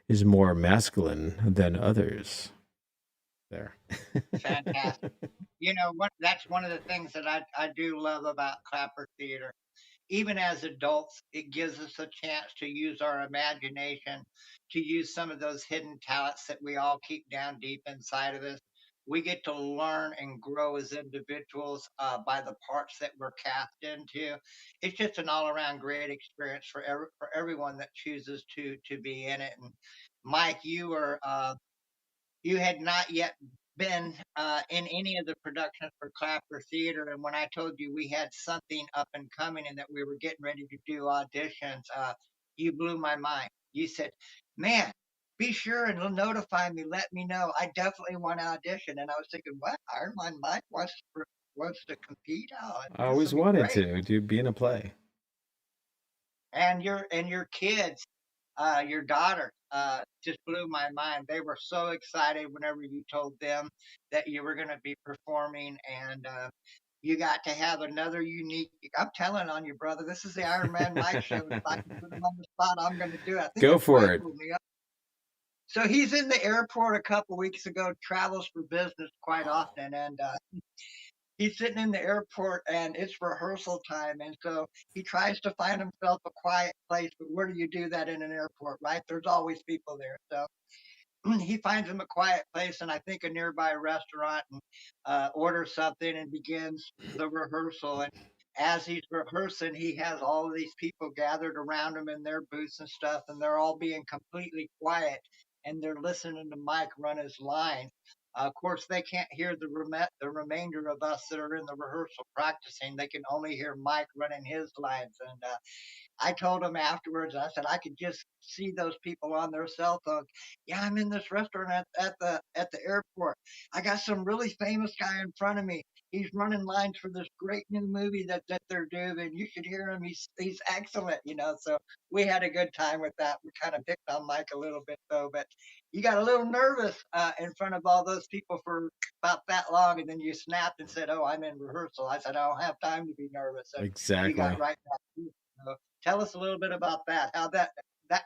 is more masculine than others. There. Fantastic. You know what? That's one of the things that I do love about Clapper Theater. Even as adults, it gives us a chance to use our imagination, to use some of those hidden talents that we all keep down deep inside of us. we get to learn and grow as individuals by the parts that we're cast into. It's just an all around great experience for everyone that chooses to be in it. And Mike, you had not yet been in any of the productions for Clapper Theater, and when I told you we had something up and coming and that we were getting ready to do auditions, you blew my mind. You said, "Man, be sure and notify me. Let me know. I definitely want to audition." And I was thinking, "What? Iron Man Mike wants to compete? Oh, I this will always be wanted great." to be in a play. And your kids, your daughter, just blew my mind. They were so excited whenever you told them that you were going to be performing, and you got to have another unique. I'm telling on you, brother. This is the Iron Man Mike show. If I can put him on the spot, I'm going to do it. I think Go his for wife it. pulled me up. So he's in the airport a couple weeks ago. Travels for business quite often, and he's sitting in the airport and it's rehearsal time, and so he tries to find himself a quiet place, but where do you do that in an airport, right? There's always people there. So he finds him a quiet place, and I think a nearby restaurant, and orders something and begins the rehearsal. And as he's rehearsing, he has all of these people gathered around him in their booths and stuff, and they're all being completely quiet, and they're listening to Mike run his line. Of course, they can't hear the remainder of us that are in the rehearsal practicing. They can only hear Mike running his lines, and I told him afterwards, I said, I could just see those people on their cell phones. Yeah, I'm in this restaurant at the airport. I got some really famous guy in front of me. He's running lines for this great new movie that they're doing. You should hear him. He's excellent. So we had a good time with that. We kind of picked on Mike a little bit though, but you got a little nervous in front of all those people for about that long, and then you snapped and said, "Oh, I'm in rehearsal." I said, "I don't have time to be nervous," and you got Exactly. right back to it. Tell us a little bit about that. How that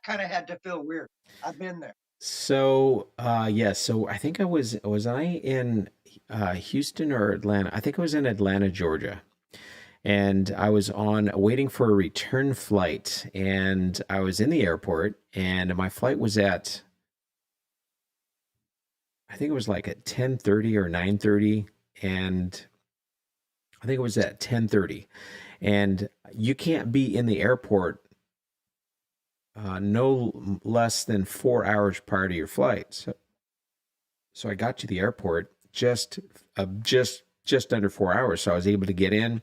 kind of had to feel weird. I've been there. So, yeah, so I think was I in Houston or Atlanta? I think I was in Atlanta, Georgia. And I was on waiting for a return flight, and I was in the airport, and my flight was at, I think it was like at 10:30 or 9:30, and I think it was at 10:30. And you can't be in the airport no less than 4 hours prior to your flight. So I got to the airport just under 4 hours. So I was able to get in,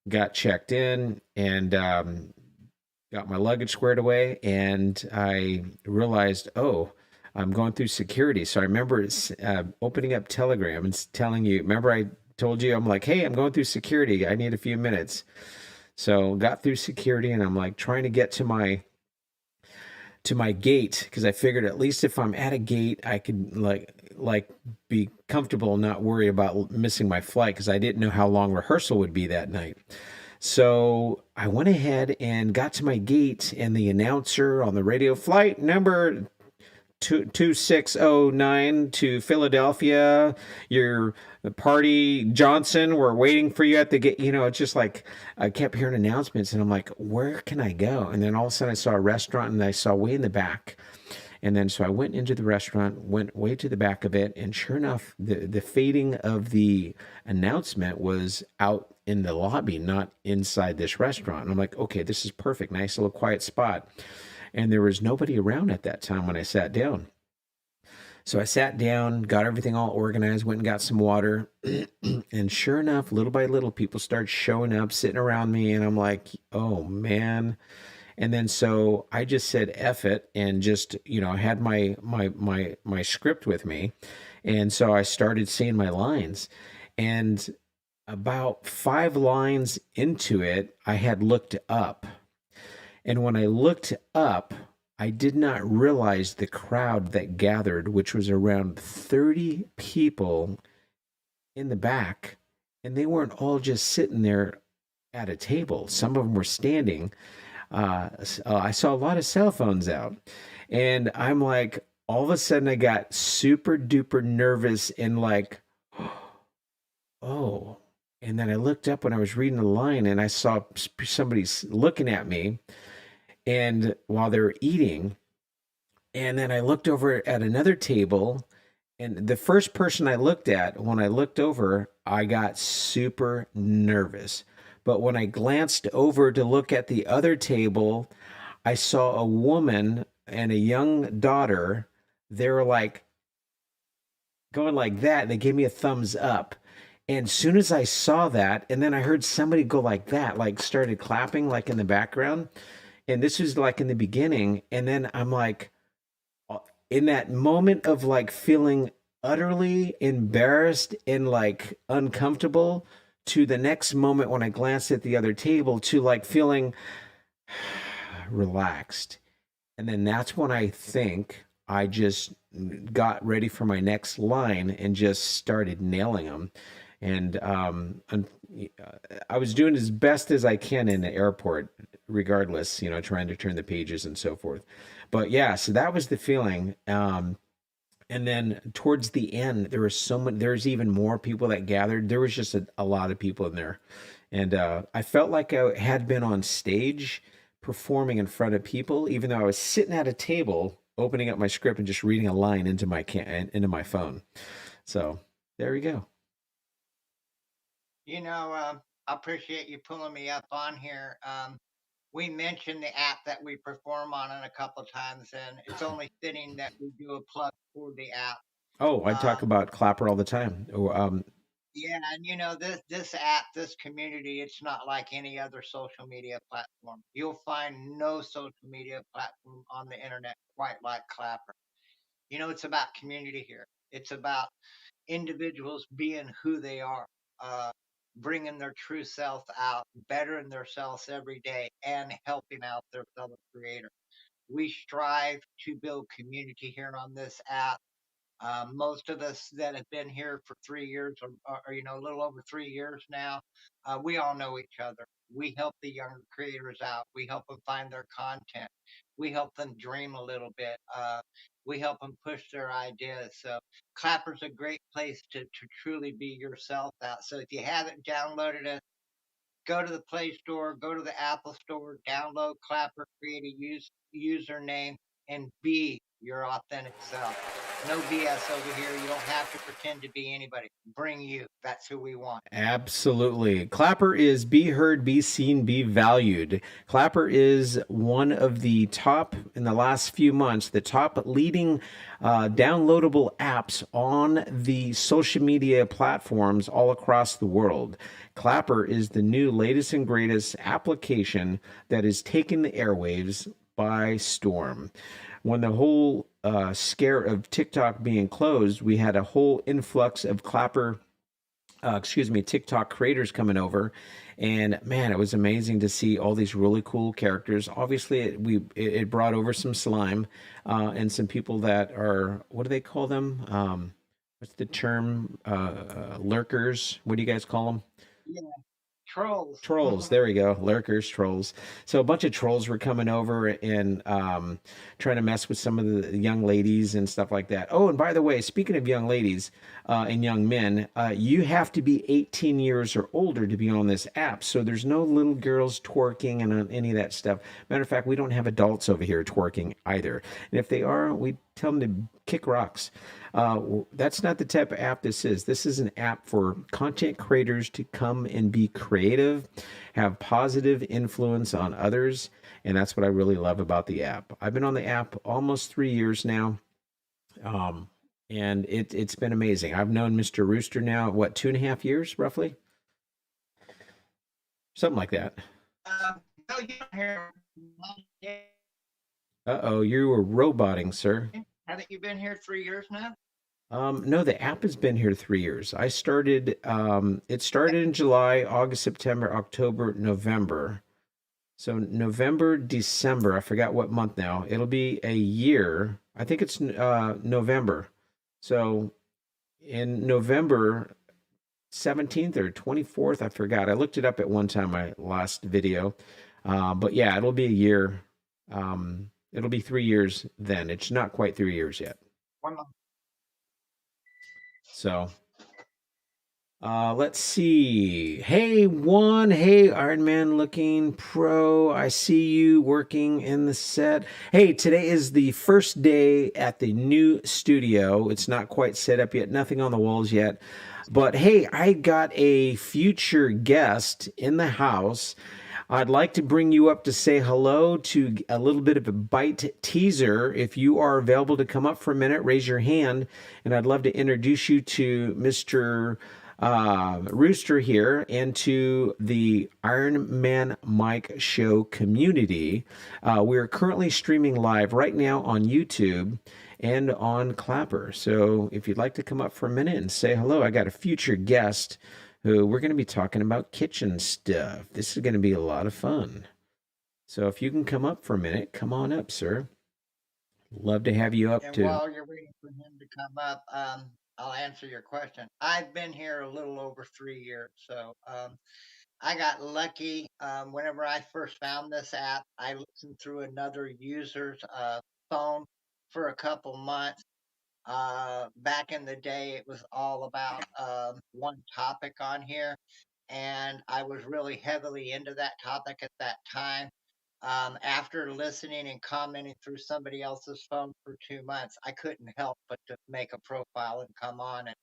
got checked in, and got my luggage squared away. And I realized, oh, I'm going through security. So I remember opening up Telegram and telling you. Remember, I told you, I'm like, hey, I'm going through security. I need a few minutes. So got through security, and I'm like trying to get to my gate, because I figured at least if I'm at a gate, I could like be comfortable and not worry about missing my flight, because I didn't know how long rehearsal would be that night. So I went ahead and got to my gate, and the announcer on the radio, flight number 2609 to Philadelphia, your party Johnson, we're waiting for you at the gate. It's just like I kept hearing announcements, and I'm like, where can I go? And then all of a sudden I saw a restaurant, and I saw way in the back. And then so I went into the restaurant, went way to the back of it, and sure enough, the fading of the announcement was out in the lobby, not inside this restaurant. And I'm like, okay, this is perfect. Nice little quiet spot. And there was nobody around at that time when I sat down. So I sat down, got everything all organized, went and got some water. And sure enough, little by little, people start showing up, sitting around me. And I'm like, oh man. And then so I just said F it, and just, I had my script with me. And so I started saying my lines. And about 5 lines into it, I had looked up. And when I looked up, I did not realize the crowd that gathered, which was around 30 people in the back. And they weren't all just sitting there at a table. Some of them were standing. I saw a lot of cell phones out. And I'm like, all of a sudden I got super duper nervous and like, oh. And then I looked up when I was reading the line, and I saw somebody looking at me, and while they were eating. And then I looked over at another table, And the first person I looked at, when I looked over, I got super nervous. But when I glanced over to look at the other table, I saw a woman and a young daughter. They were like going like that. They gave me a thumbs up. And as soon as I saw that, and then I heard somebody go like that, like started clapping like in the background. And this was like in the beginning. And then I'm like, in that moment of like feeling utterly embarrassed and like uncomfortable, to the next moment when I glanced at the other table to like feeling relaxed. And then that's when I think I just got ready for my next line and just started nailing them. And I was doing as best as I can in the airport, regardless, trying to turn the pages and so forth. But yeah, so that was the feeling. And then towards the end, there was so many, there's even more people that gathered. There was just a lot of people in there. And I felt like I had been on stage performing in front of people, even though I was sitting at a table, opening up my script and just reading a line into into my phone. So there we go. I appreciate you pulling me up on here. We mentioned the app that we perform on it a couple times, and it's only fitting that we do a plug for the app. Oh, I talk Um, about Clapper all the time. yeah, and this app, this community, it's not like any other social media platform. You'll find no social media platform on the internet quite like Clapper. It's about community here. It's about individuals being who they are, uh, bringing their true self out, bettering themselves every day, and helping out their fellow creator. We strive to build community here on this app. Most of us that have been here for 3 years, or a little over 3 years now, we all know each other. We help the younger creators out. We help them find their content. We help them dream a little bit. We help them push their ideas. So Clapper's a great place to truly be yourself out. So if you haven't downloaded it, go to the Play Store, go to the Apple Store, download Clapper, create a username, and be your authentic self. No BS over here. You don't have to pretend to be anybody. Bring you. That's who we want. Absolutely. Clapper is be heard, be seen, be valued. Clapper is one of the top, in the last few months, the top leading downloadable apps on the social media platforms all across the world. Clapper is the new latest and greatest application that is taking the airwaves by storm. When the whole scare of TikTok being closed, we had a whole influx of TikTok creators coming over, and man, it was amazing to see all these really cool characters. Obviously, it brought over some slime, and some people that are, what do they call them? What's the term? Lurkers. What do you guys call them? Yeah, trolls. Trolls, there we go. Lurkers, trolls. So a bunch of trolls were coming over and trying to mess with some of the young ladies and stuff like that. Oh, and by the way, speaking of young ladies and young men, you have to be 18 years or older to be on this app. So there's no little girls twerking and any of that stuff. Matter of fact, we don't have adults over here twerking either. And if they are, we tell them to kick rocks. That's not the type of app this is. This is an app for content creators to come and be creative, have positive influence on others, and that's what I really love about the app. I've been on the app almost 3 years now, um, and it's been amazing. I've known Mr. Rooster now, what, 2.5 years roughly? Something like that. No, you don't hear. Uh-oh, you were roboting, sir. Haven't you been here 3 years now? No, the app has been here 3 years. It started in July, August, September, October, November. So November, December, I forgot what month now. It'll be a year. I think it's November. So in November 17th or 24th, I forgot. I looked it up at one time, my last video. But yeah, it'll be a year. It'll be 3 years then. It's not quite 3 years yet. 1 month. So Let's see. Hey, Juan. Hey, Iron Man looking pro. I see you working in the set. Hey, today is the first day at the new studio. It's not quite set up yet, nothing on the walls yet. But hey, I got a future guest in the house. I'd like to bring you up to say hello to a little bit of a bite teaser. If you are available to come up for a minute, raise your hand, and I'd love to introduce you to Mr. Rooster here and to the Iron Man Mike Show community. We're currently streaming live right now on YouTube and on Clapper. So if you'd like to come up for a minute and say hello, I got a future guest who we're going to be talking about kitchen stuff. This is going to be a lot of fun. So if you can come up for a minute, come on up, sir. Love to have you up And too. while you're waiting for him to come up, I'll answer your question. I've been here a little over 3 years, so I got lucky. Whenever I first found this app, I listened through another user's phone for a couple months. Back in the day, it was all about one topic on here, and I was really heavily into that topic at that time. After listening and commenting through somebody else's phone for 2 months, I couldn't help but to make a profile and come on. And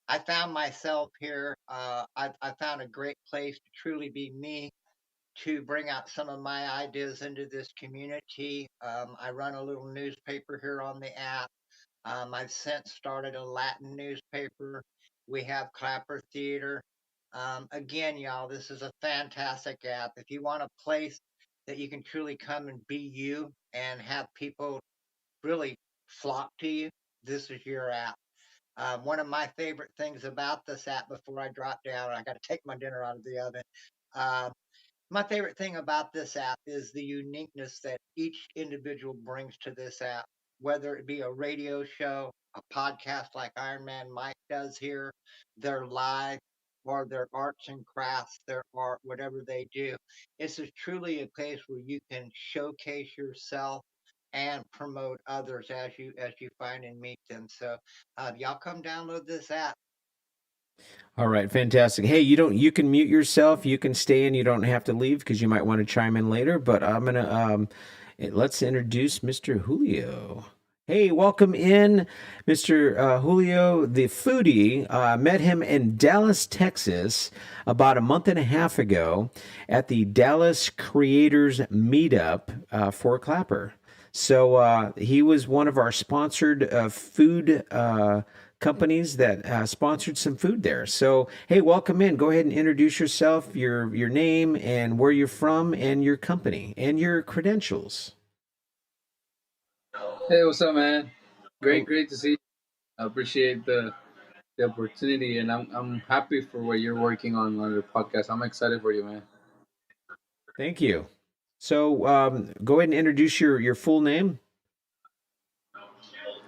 I found myself here. I found a great place to truly be me, to bring out some of my ideas into this community. I run a little newspaper here on the app. I've since started a Latin newspaper. We have Clapper Theater. Again, y'all, this is a fantastic app. If you want a place that you can truly come and be you and have people really flock to you, this is your app. One of my favorite things about this app, before I drop down, I got to take my dinner out of the oven. Uh, my favorite thing about this app is the uniqueness that each individual brings to this app, whether it be a radio show, a podcast like Iron Man Mike does here, their live, or their arts and crafts, their art, whatever they do. This is truly a place where you can showcase yourself and promote others as you find and meet them. So y'all come download this app. All right, fantastic. Hey, you can mute yourself. You can stay in. You don't have to leave because you might want to chime in later. But I'm gonna let's introduce Mr. Julio. Hey, welcome in, Mr. Julio the foodie. Met him in Dallas, Texas, about a month and a half ago at the Dallas Creators Meetup for Clapper. So he was one of our sponsored food companies that sponsored some food there. So, hey, welcome in. Go ahead and introduce yourself, your name, and where you're from, and your company, and your credentials. Hey, what's up, man? Oh, Great to see you. I appreciate the opportunity, and I'm happy for what you're working on your podcast. I'm excited for you, man. thank you. So, go ahead and introduce your full name.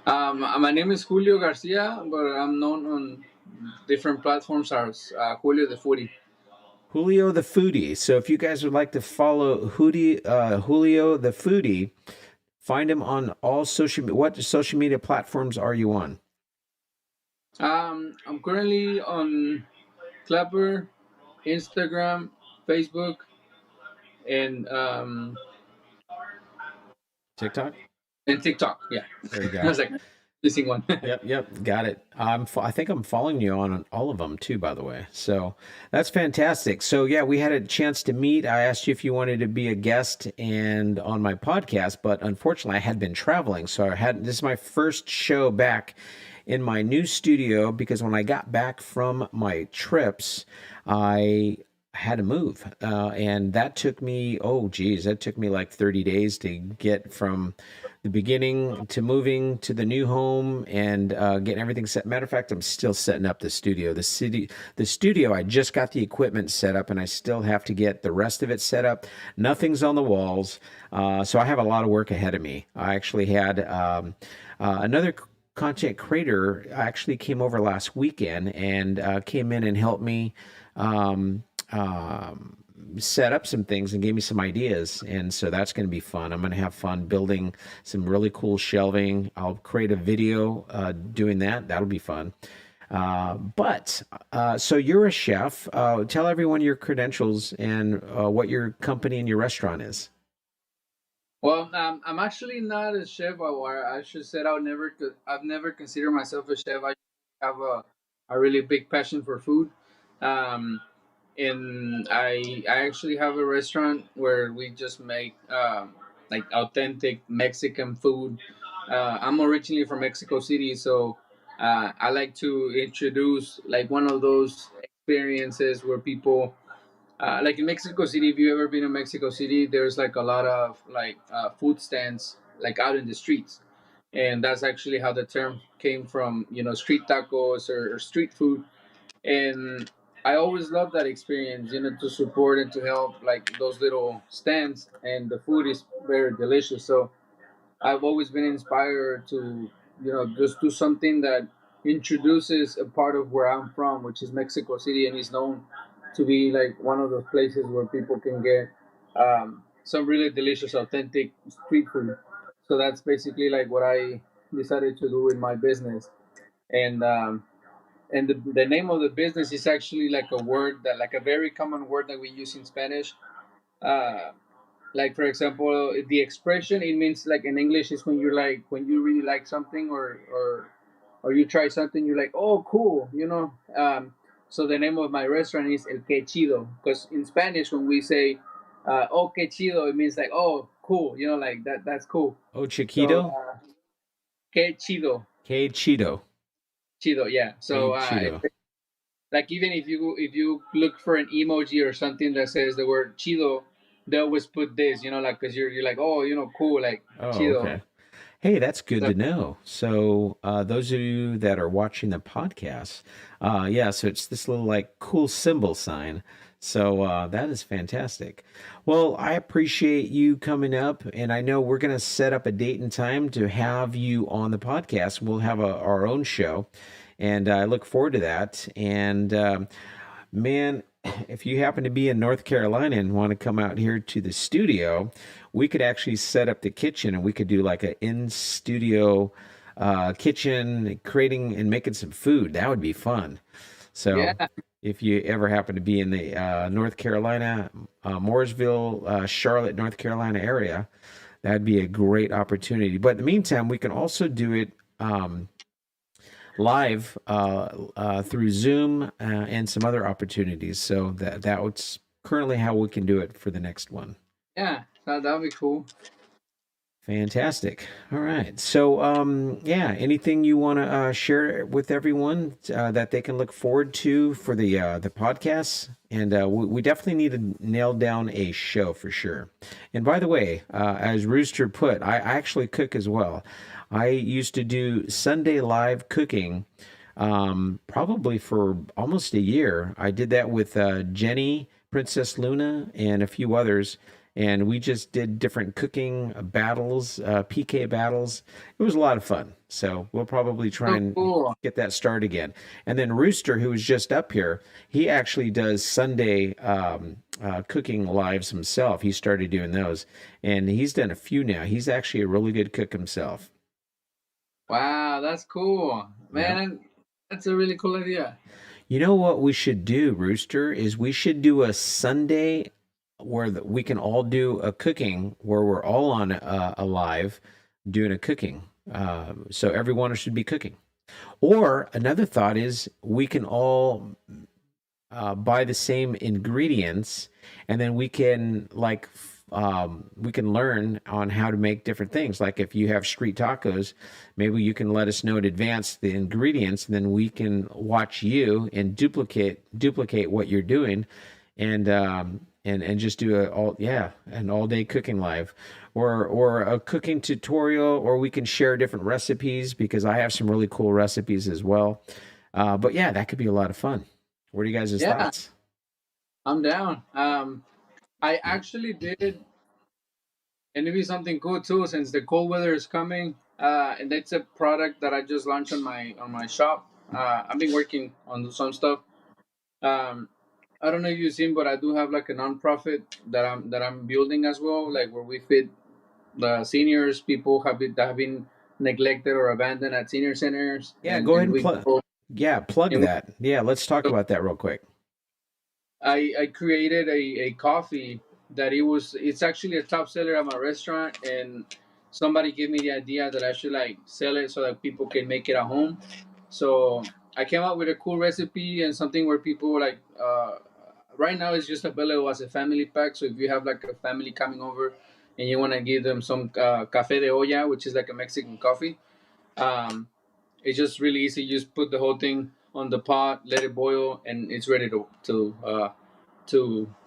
My name is Julio Garcia, but I'm known on different platforms as Julio the Foodie. Julio the foodie. So, if you guys would like to follow Julio the foodie, find him on all social. What social media platforms are you on? I'm currently on Clapper, Instagram, Facebook, and TikTok. TikTok. Yeah, There you I go. was like missing one. Yep, got it. I think I'm following you on all of them too, by the way. So that's fantastic. So yeah, we had a chance to meet. I asked you if you wanted to be a guest and on my podcast, but unfortunately, I had been traveling, so this is my first show back in my new studio because when I got back from my trips, I had to move, and that took me that took me like 30 days to get from the beginning to moving to the new home and getting everything set. Matter of fact, I'm still setting up the studio. The studio, I just got the equipment set up, and I still have to get the rest of it set up. Nothing's on the walls, so I have a lot of work ahead of me. I actually had another content creator actually came over last weekend and came in and helped me. Set up some things and gave me some ideas. And so that's going to be fun. I'm going to have fun building some really cool shelving. I'll create a video doing that. That'll be fun. So you're a chef. Tell everyone your credentials and what your company and your restaurant is. Well, I'm actually not a chef. Or I should say I've never considered myself a chef. I have a really big passion for food. Um, and I actually have a restaurant where we just make like authentic Mexican food. I'm originally from Mexico City, so I like to introduce like one of those experiences where people like in Mexico City. If you ever been to Mexico City, there's like a lot of like food stands like out in the streets, and that's actually how the term came from. You know, street tacos or street food. And I always love that experience, you know, to support and to help like those little stands, and the food is very delicious. So I've always been inspired to, you know, just do something that introduces a part of where I'm from, which is Mexico City, and is known to be like one of those places where people can get some really delicious, authentic street food. So that's basically like what I decided to do in my business. And the name of the business is actually like a word that like a very common word that we use in Spanish. Uh, like for example, the expression it means like in English is when you're like when you really like something or you try something you're like oh cool you know. So the name of my restaurant is El Que Chido because in Spanish when we say oh que chido it means like oh cool you know like that's cool. Oh, So Chiquito? que chido, Que Cheeto. chido, yeah. Que So Cheeto. like even if you look for an emoji or something that says the word chido, they always put this, you know, like because you're like, oh, you know, cool, like Oh, chido. okay. Hey, that's good So, to know. So, those of you that are watching the podcast, yeah, so it's this little like cool symbol sign. So, that is fantastic. Well, I appreciate you coming up, and I know we're going to set up a date and time to have you on the podcast. We'll have our own show, and I look forward to that. And, man, if you happen to be in North Carolina and want to come out here to the studio, we could actually set up the kitchen and we could do like an in studio kitchen, creating and making some food. That would be fun. yeah, So, if you ever happen to be in the North Carolina, Mooresville, Charlotte, North Carolina area, that'd be a great opportunity. But in the meantime, we can also do it live through Zoom and some other opportunities. So that's currently how we can do it for the next one. yeah, that'd be cool. Fantastic. All right. So, yeah, anything you want to share with everyone that they can look forward to for the podcasts? And we definitely need to nail down a show for sure. And by the way, as Rooster put, I actually cook as well. I used to do Sunday live cooking probably for almost a year. I did that with Jenny, Princess Luna, and a few others. And we just did different cooking battles, PK battles. It was a lot of fun. So we'll probably try So and cool. get that started again. And then Rooster, who was just up here, he actually does Sunday cooking lives himself. He started doing those, and he's done a few now. He's actually a really good cook himself. Wow, that's cool, Yeah. man. That's a really cool idea. You know what we should do, Rooster, is we should do a Sunday where we can all do a cooking where we're all on a live doing a cooking. So everyone should be cooking. Or another thought is we can all buy the same ingredients, and then we can we can learn on how to make different things. Like if you have street tacos, maybe you can let us know in advance the ingredients, and then we can watch you and duplicate what you're doing, and just do an all day cooking live, or a cooking tutorial, or we can share different recipes because I have some really cool recipes as well. But yeah, that could be a lot of fun. What are you guys' Yeah, thoughts? I'm down. I actually did, and maybe something cool too, since the cold weather is coming. And that's a product that I just launched on my shop. I've been working on some stuff. Um, I don't know if you've seen, but I do have like a nonprofit that I'm building as well, like where we feed the seniors, people that have been neglected or abandoned at senior centers, Yeah, go ahead and and we plug. go. Yeah, plug And that. Yeah, let's talk about that real quick. I created a coffee that it's actually a top seller at my restaurant, and somebody gave me the idea that I should like sell it so that people can make it at home. So I came up with a cool recipe and something where people like right now it's just available as a family pack. So if you have like a family coming over and you want to give them some café de olla, which is like a Mexican coffee, um, it's just really easy. You just put the whole thing on the pot, let it boil, and it's ready to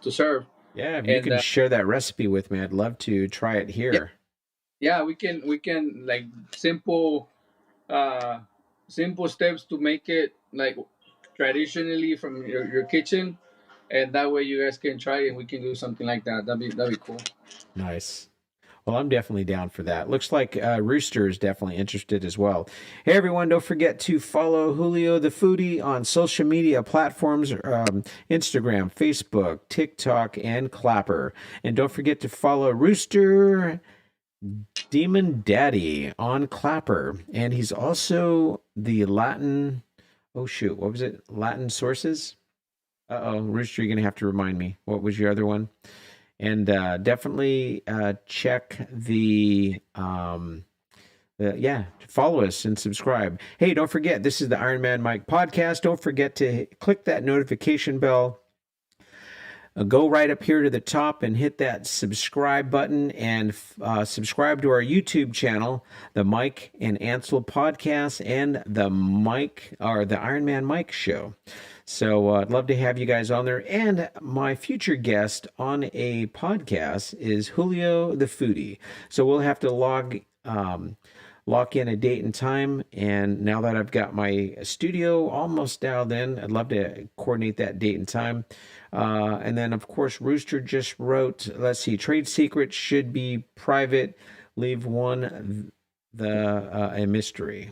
serve. Yeah, if you And can share that recipe with me, I'd love to try it yeah, here. yeah, we can like simple uh simple steps to make it like traditionally from your kitchen, and that way you guys can try it and we can do something like that. That'd be cool. Nice. Well, I'm definitely down for that. Looks like Rooster is definitely interested as well. Hey, everyone, don't forget to follow Julio the Foodie on social media platforms Instagram, Facebook, TikTok, and Clapper. And don't forget to follow Rooster Demon Daddy on Clapper. And he's also the Latin, oh shoot, what was it? Latin Sources? Uh-oh, Rooster, you're going to have to remind me. What was your other one? And definitely check yeah, follow us and subscribe. Hey, don't forget, this is the Iron Man Mike podcast. Don't forget to click that notification bell. Go right up here to the top and hit that subscribe button and subscribe to our YouTube channel, the Mike and Ansel podcast and the Iron Man Mike show. So I'd love to have you guys on there. And my future guest on a podcast is Julio the Foodie. So we'll have to lock in a date and time. And now that I've got my studio almost dialed in, I'd love to coordinate that date and time. And then, of course, Rooster just wrote, let's see, trade secrets should be private. Leave one a mystery.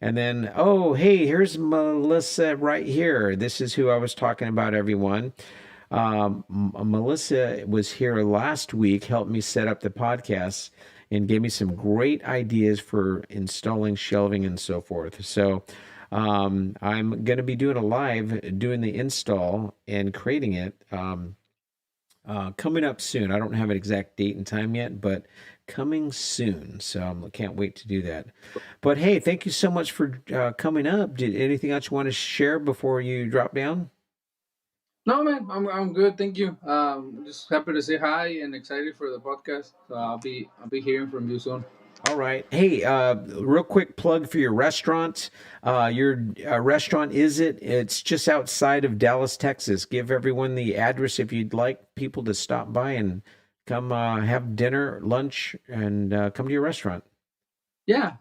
And then, oh, hey, here's Melissa right here. This is who I was talking about, everyone. Melissa was here last week, helped me set up the podcast, and gave me some great ideas for installing shelving and so forth. So I'm going to be doing a live, doing the install and creating it coming up soon. I don't have an exact date and time yet, but coming soon. So I can't wait to do that. But hey, thank you so much for coming up. Did anything else you want to share before you drop down? No, man, I'm good. Thank you. Just happy to say hi and excited for the podcast. So I'll be hearing from you soon. All right. Hey, real quick plug for your restaurant. Your restaurant it's just outside of Dallas, Texas. Give everyone the address if you'd like people to stop by and come have dinner, lunch, and come to your restaurant. Yeah,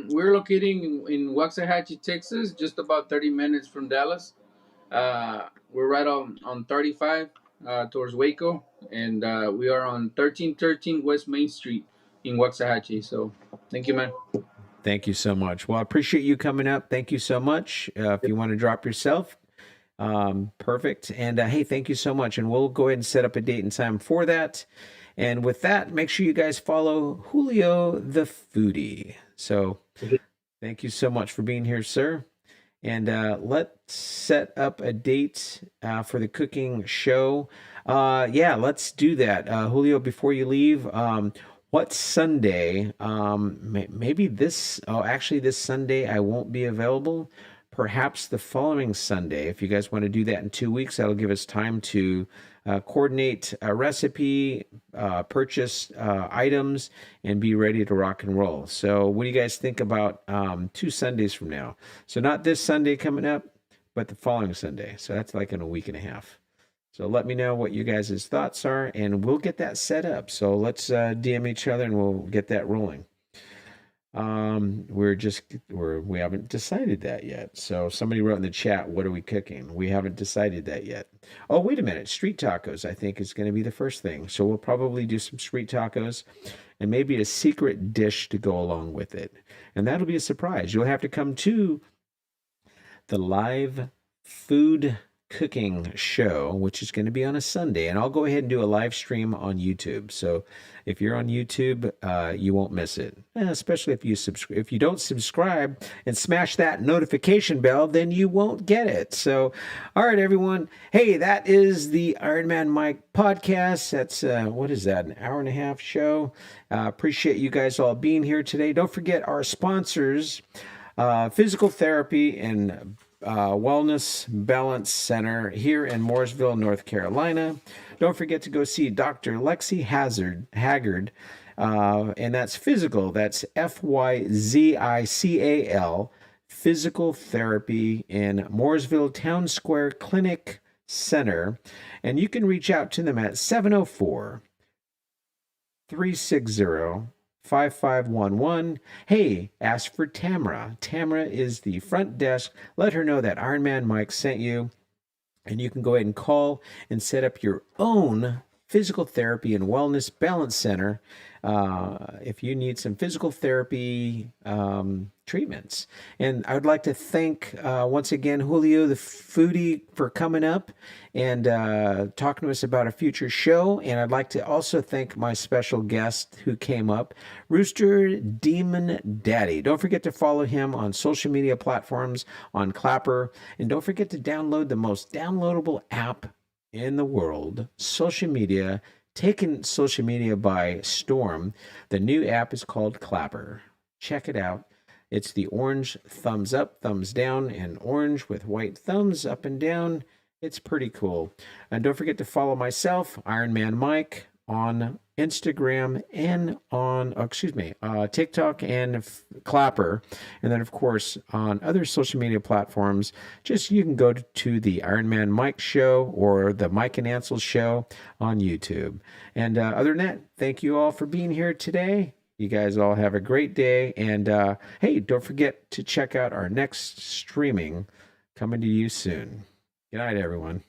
we're located in Waxahachie, Texas, just about 30 minutes from Dallas. We're right on 35 towards Waco, and we are on 1313 West Main Street in Waxahachie. So thank you, man. Thank you so much. Well, I appreciate you coming up. Thank you so much. If you want to drop yourself, perfect. And hey, thank you so much. And we'll go ahead and set up a date and time for that. And with that, make sure you guys follow Julio the Foodie. So thank you so much for being here, sir. And let's set up a date for the cooking show. Yeah, let's do that. Julio, before you leave, what Sunday? Maybe actually this Sunday I won't be available. Perhaps the following Sunday. If you guys want to do that in 2 weeks, that'll give us time to coordinate a recipe, purchase items, and be ready to rock and roll. So what do you guys think about 2 Sundays from now? So not this Sunday coming up, but the following Sunday. So that's like in a week and a half. So let me know what you guys' thoughts are, and we'll get that set up. So let's DM each other, and we'll get that rolling. We haven't decided that yet. So somebody wrote in the chat, what are we cooking? We haven't decided that yet. Oh, wait a minute. Street tacos, I think, is going to be the first thing. So we'll probably do some street tacos and maybe a secret dish to go along with it. And that'll be a surprise. You'll have to come to the live food cooking show, which is going to be on a Sunday, and I'll go ahead and do a live stream on YouTube. So if you're on YouTube, you won't miss it. Especially if you if you don't subscribe and smash that notification bell, then you won't get it. So, all right, everyone. Hey, that is the Iron Man Mike podcast. That's what is that? An hour and a half show. Appreciate you guys all being here today. Don't forget our sponsors. Physical Therapy and Wellness Balance Center here in Mooresville, North Carolina. Don't forget to go see Dr. Lexi Haggard, and that's physical. That's Fyzical, Physical Therapy in Mooresville Town Square Clinic Center. And you can reach out to them at 704-360-5511. Hey, ask for Tamara. Tamara is the front desk. Let her know that Iron Man Mike sent you, and you can go ahead and call and set up your own physical therapy and wellness balance center if you need some physical therapy treatments. And I would like to thank once again Julio the Foodie for coming up and talking to us about a future show. And I'd like to also thank my special guest who came up, Rooster Demon Daddy. Don't forget to follow him on social media platforms on Clapper. And don't forget to download the most downloadable app in the world, social media, taking social media by storm. The new app is called Clapper. Check it out. It's the orange thumbs up, thumbs down, and orange with white thumbs up and down. It's pretty cool. And don't forget to follow myself, Iron Man Mike, on Instagram and on, TikTok and Clapper. And then, of course, on other social media platforms, just you can go to the Iron Man Mike Show or the Mike and Ansel Show on YouTube. And other than that, thank you all for being here today. You guys all have a great day. And hey, don't forget to check out our next streaming coming to you soon. Good night, everyone.